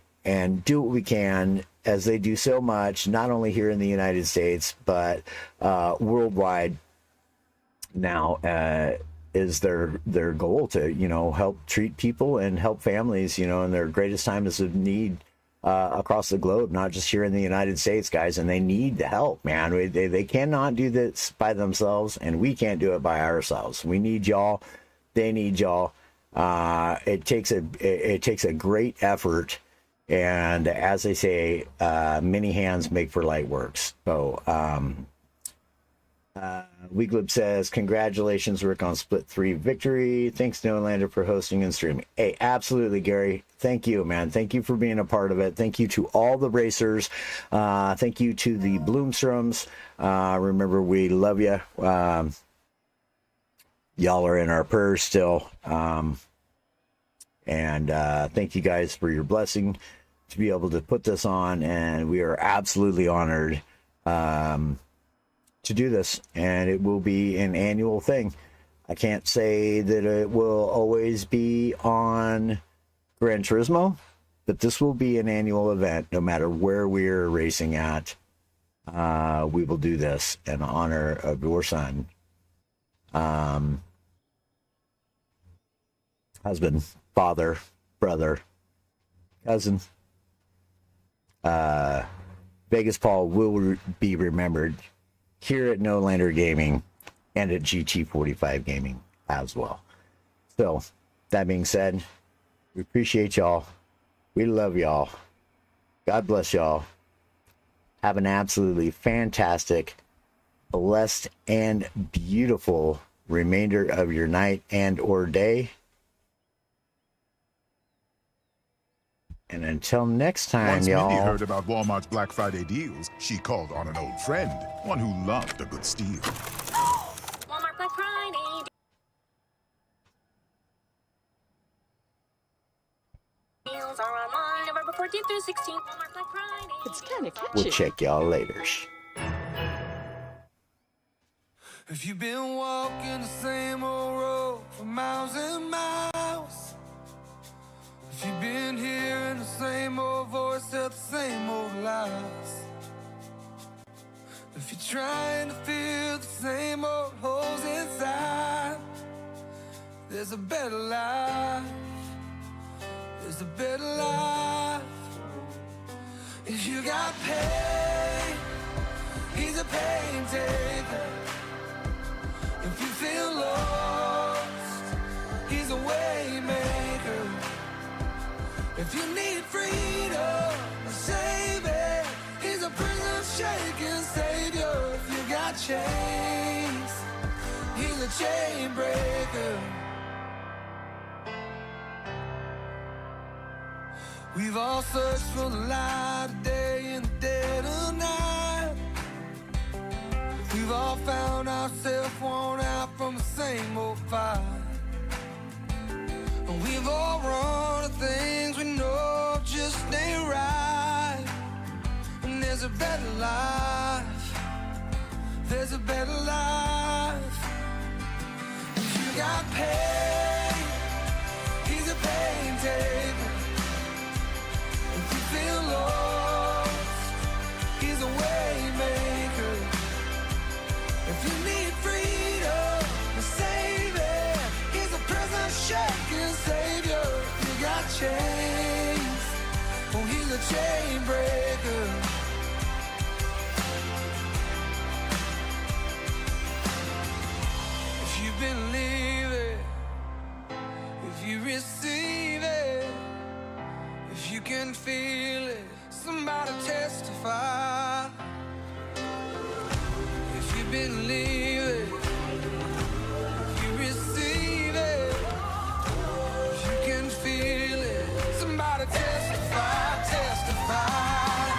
do what we can, as they do so much, not only here in the United States, but worldwide now. Is their goal to, help treat people and help families, in their greatest times of need across the globe, not just here in the United States, guys. And they need the help, man. They cannot do this by themselves, and we can't do it by ourselves. We need y'all. They need y'all. It takes a great effort, and as they say, many hands make for light works. So, Weeglib says, congratulations, Rick, on Split 3 victory. Thanks, Noalander, for hosting and streaming. Hey, absolutely, Gary. Thank you, man. Thank you for being a part of it. Thank you to all the racers. Thank you to the Bloomstroms. Remember, we love you. y'all are in our prayers still. And thank you guys for your blessing to be able to put this on. And we are absolutely honored to do this. And it will be an annual thing. I can't say that it will always be on Gran Turismo, but this will be an annual event. No matter where we're racing at, we will do this in honor of your son, husband, father, brother, cousin. Vegas Paul will be remembered here at No Lander Gaming and at GT45 Gaming as well. So, that being said, we appreciate y'all. We love y'all. God bless y'all. Have an absolutely fantastic, blessed, and beautiful remainder of your night and or day. And until next time, Once y'all. Minnie heard about Walmart's Black Friday deals, she called on an old friend, one who loved a good steal. Walmart Black Friday deals are online November 14th through 16th. Walmart Black Friday. It's kind of catchy. We'll check y'all later. If you've been walking the same old road for miles and miles, if you've been hearing the same old voice, tell the same old lies, if you're trying to fill the same old holes inside, there's a better life. There's a better life. If you got pain, he's a pain taker. If you feel lost, he's a way maker. If you need freedom, a savior, he's a prison shaking savior. If you got chains, he's a chain breaker. We've all searched for the light of day in the dead of night. We've all found ourselves worn out from the same old fight. And we've all run to things we know just ain't right. And there's a better life. There's a better life. If you got pain, he's a pain taker. If you feel lost, he's a way maker. If you need freedom, a savior, he's a prison shaking savior. If you got chains, oh, he's a chain breaker. If you've been leaving, if you receive it, if you can feel it, somebody testify. If you've been leaving, if you receive it, if you can feel it, somebody testify, testify.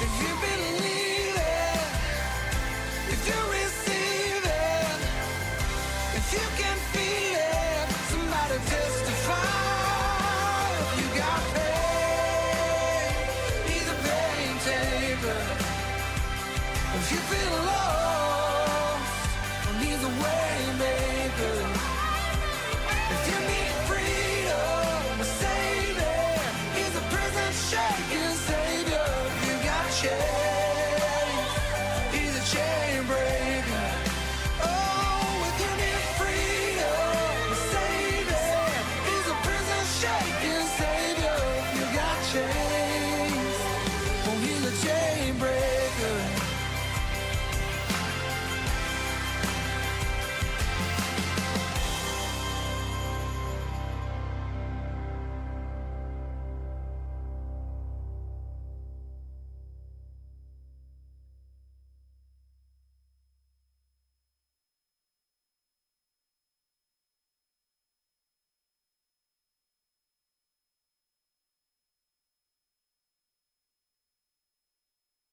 If you've been leaving, if you receive it, if you can feel it, somebody testify. If you feel lost,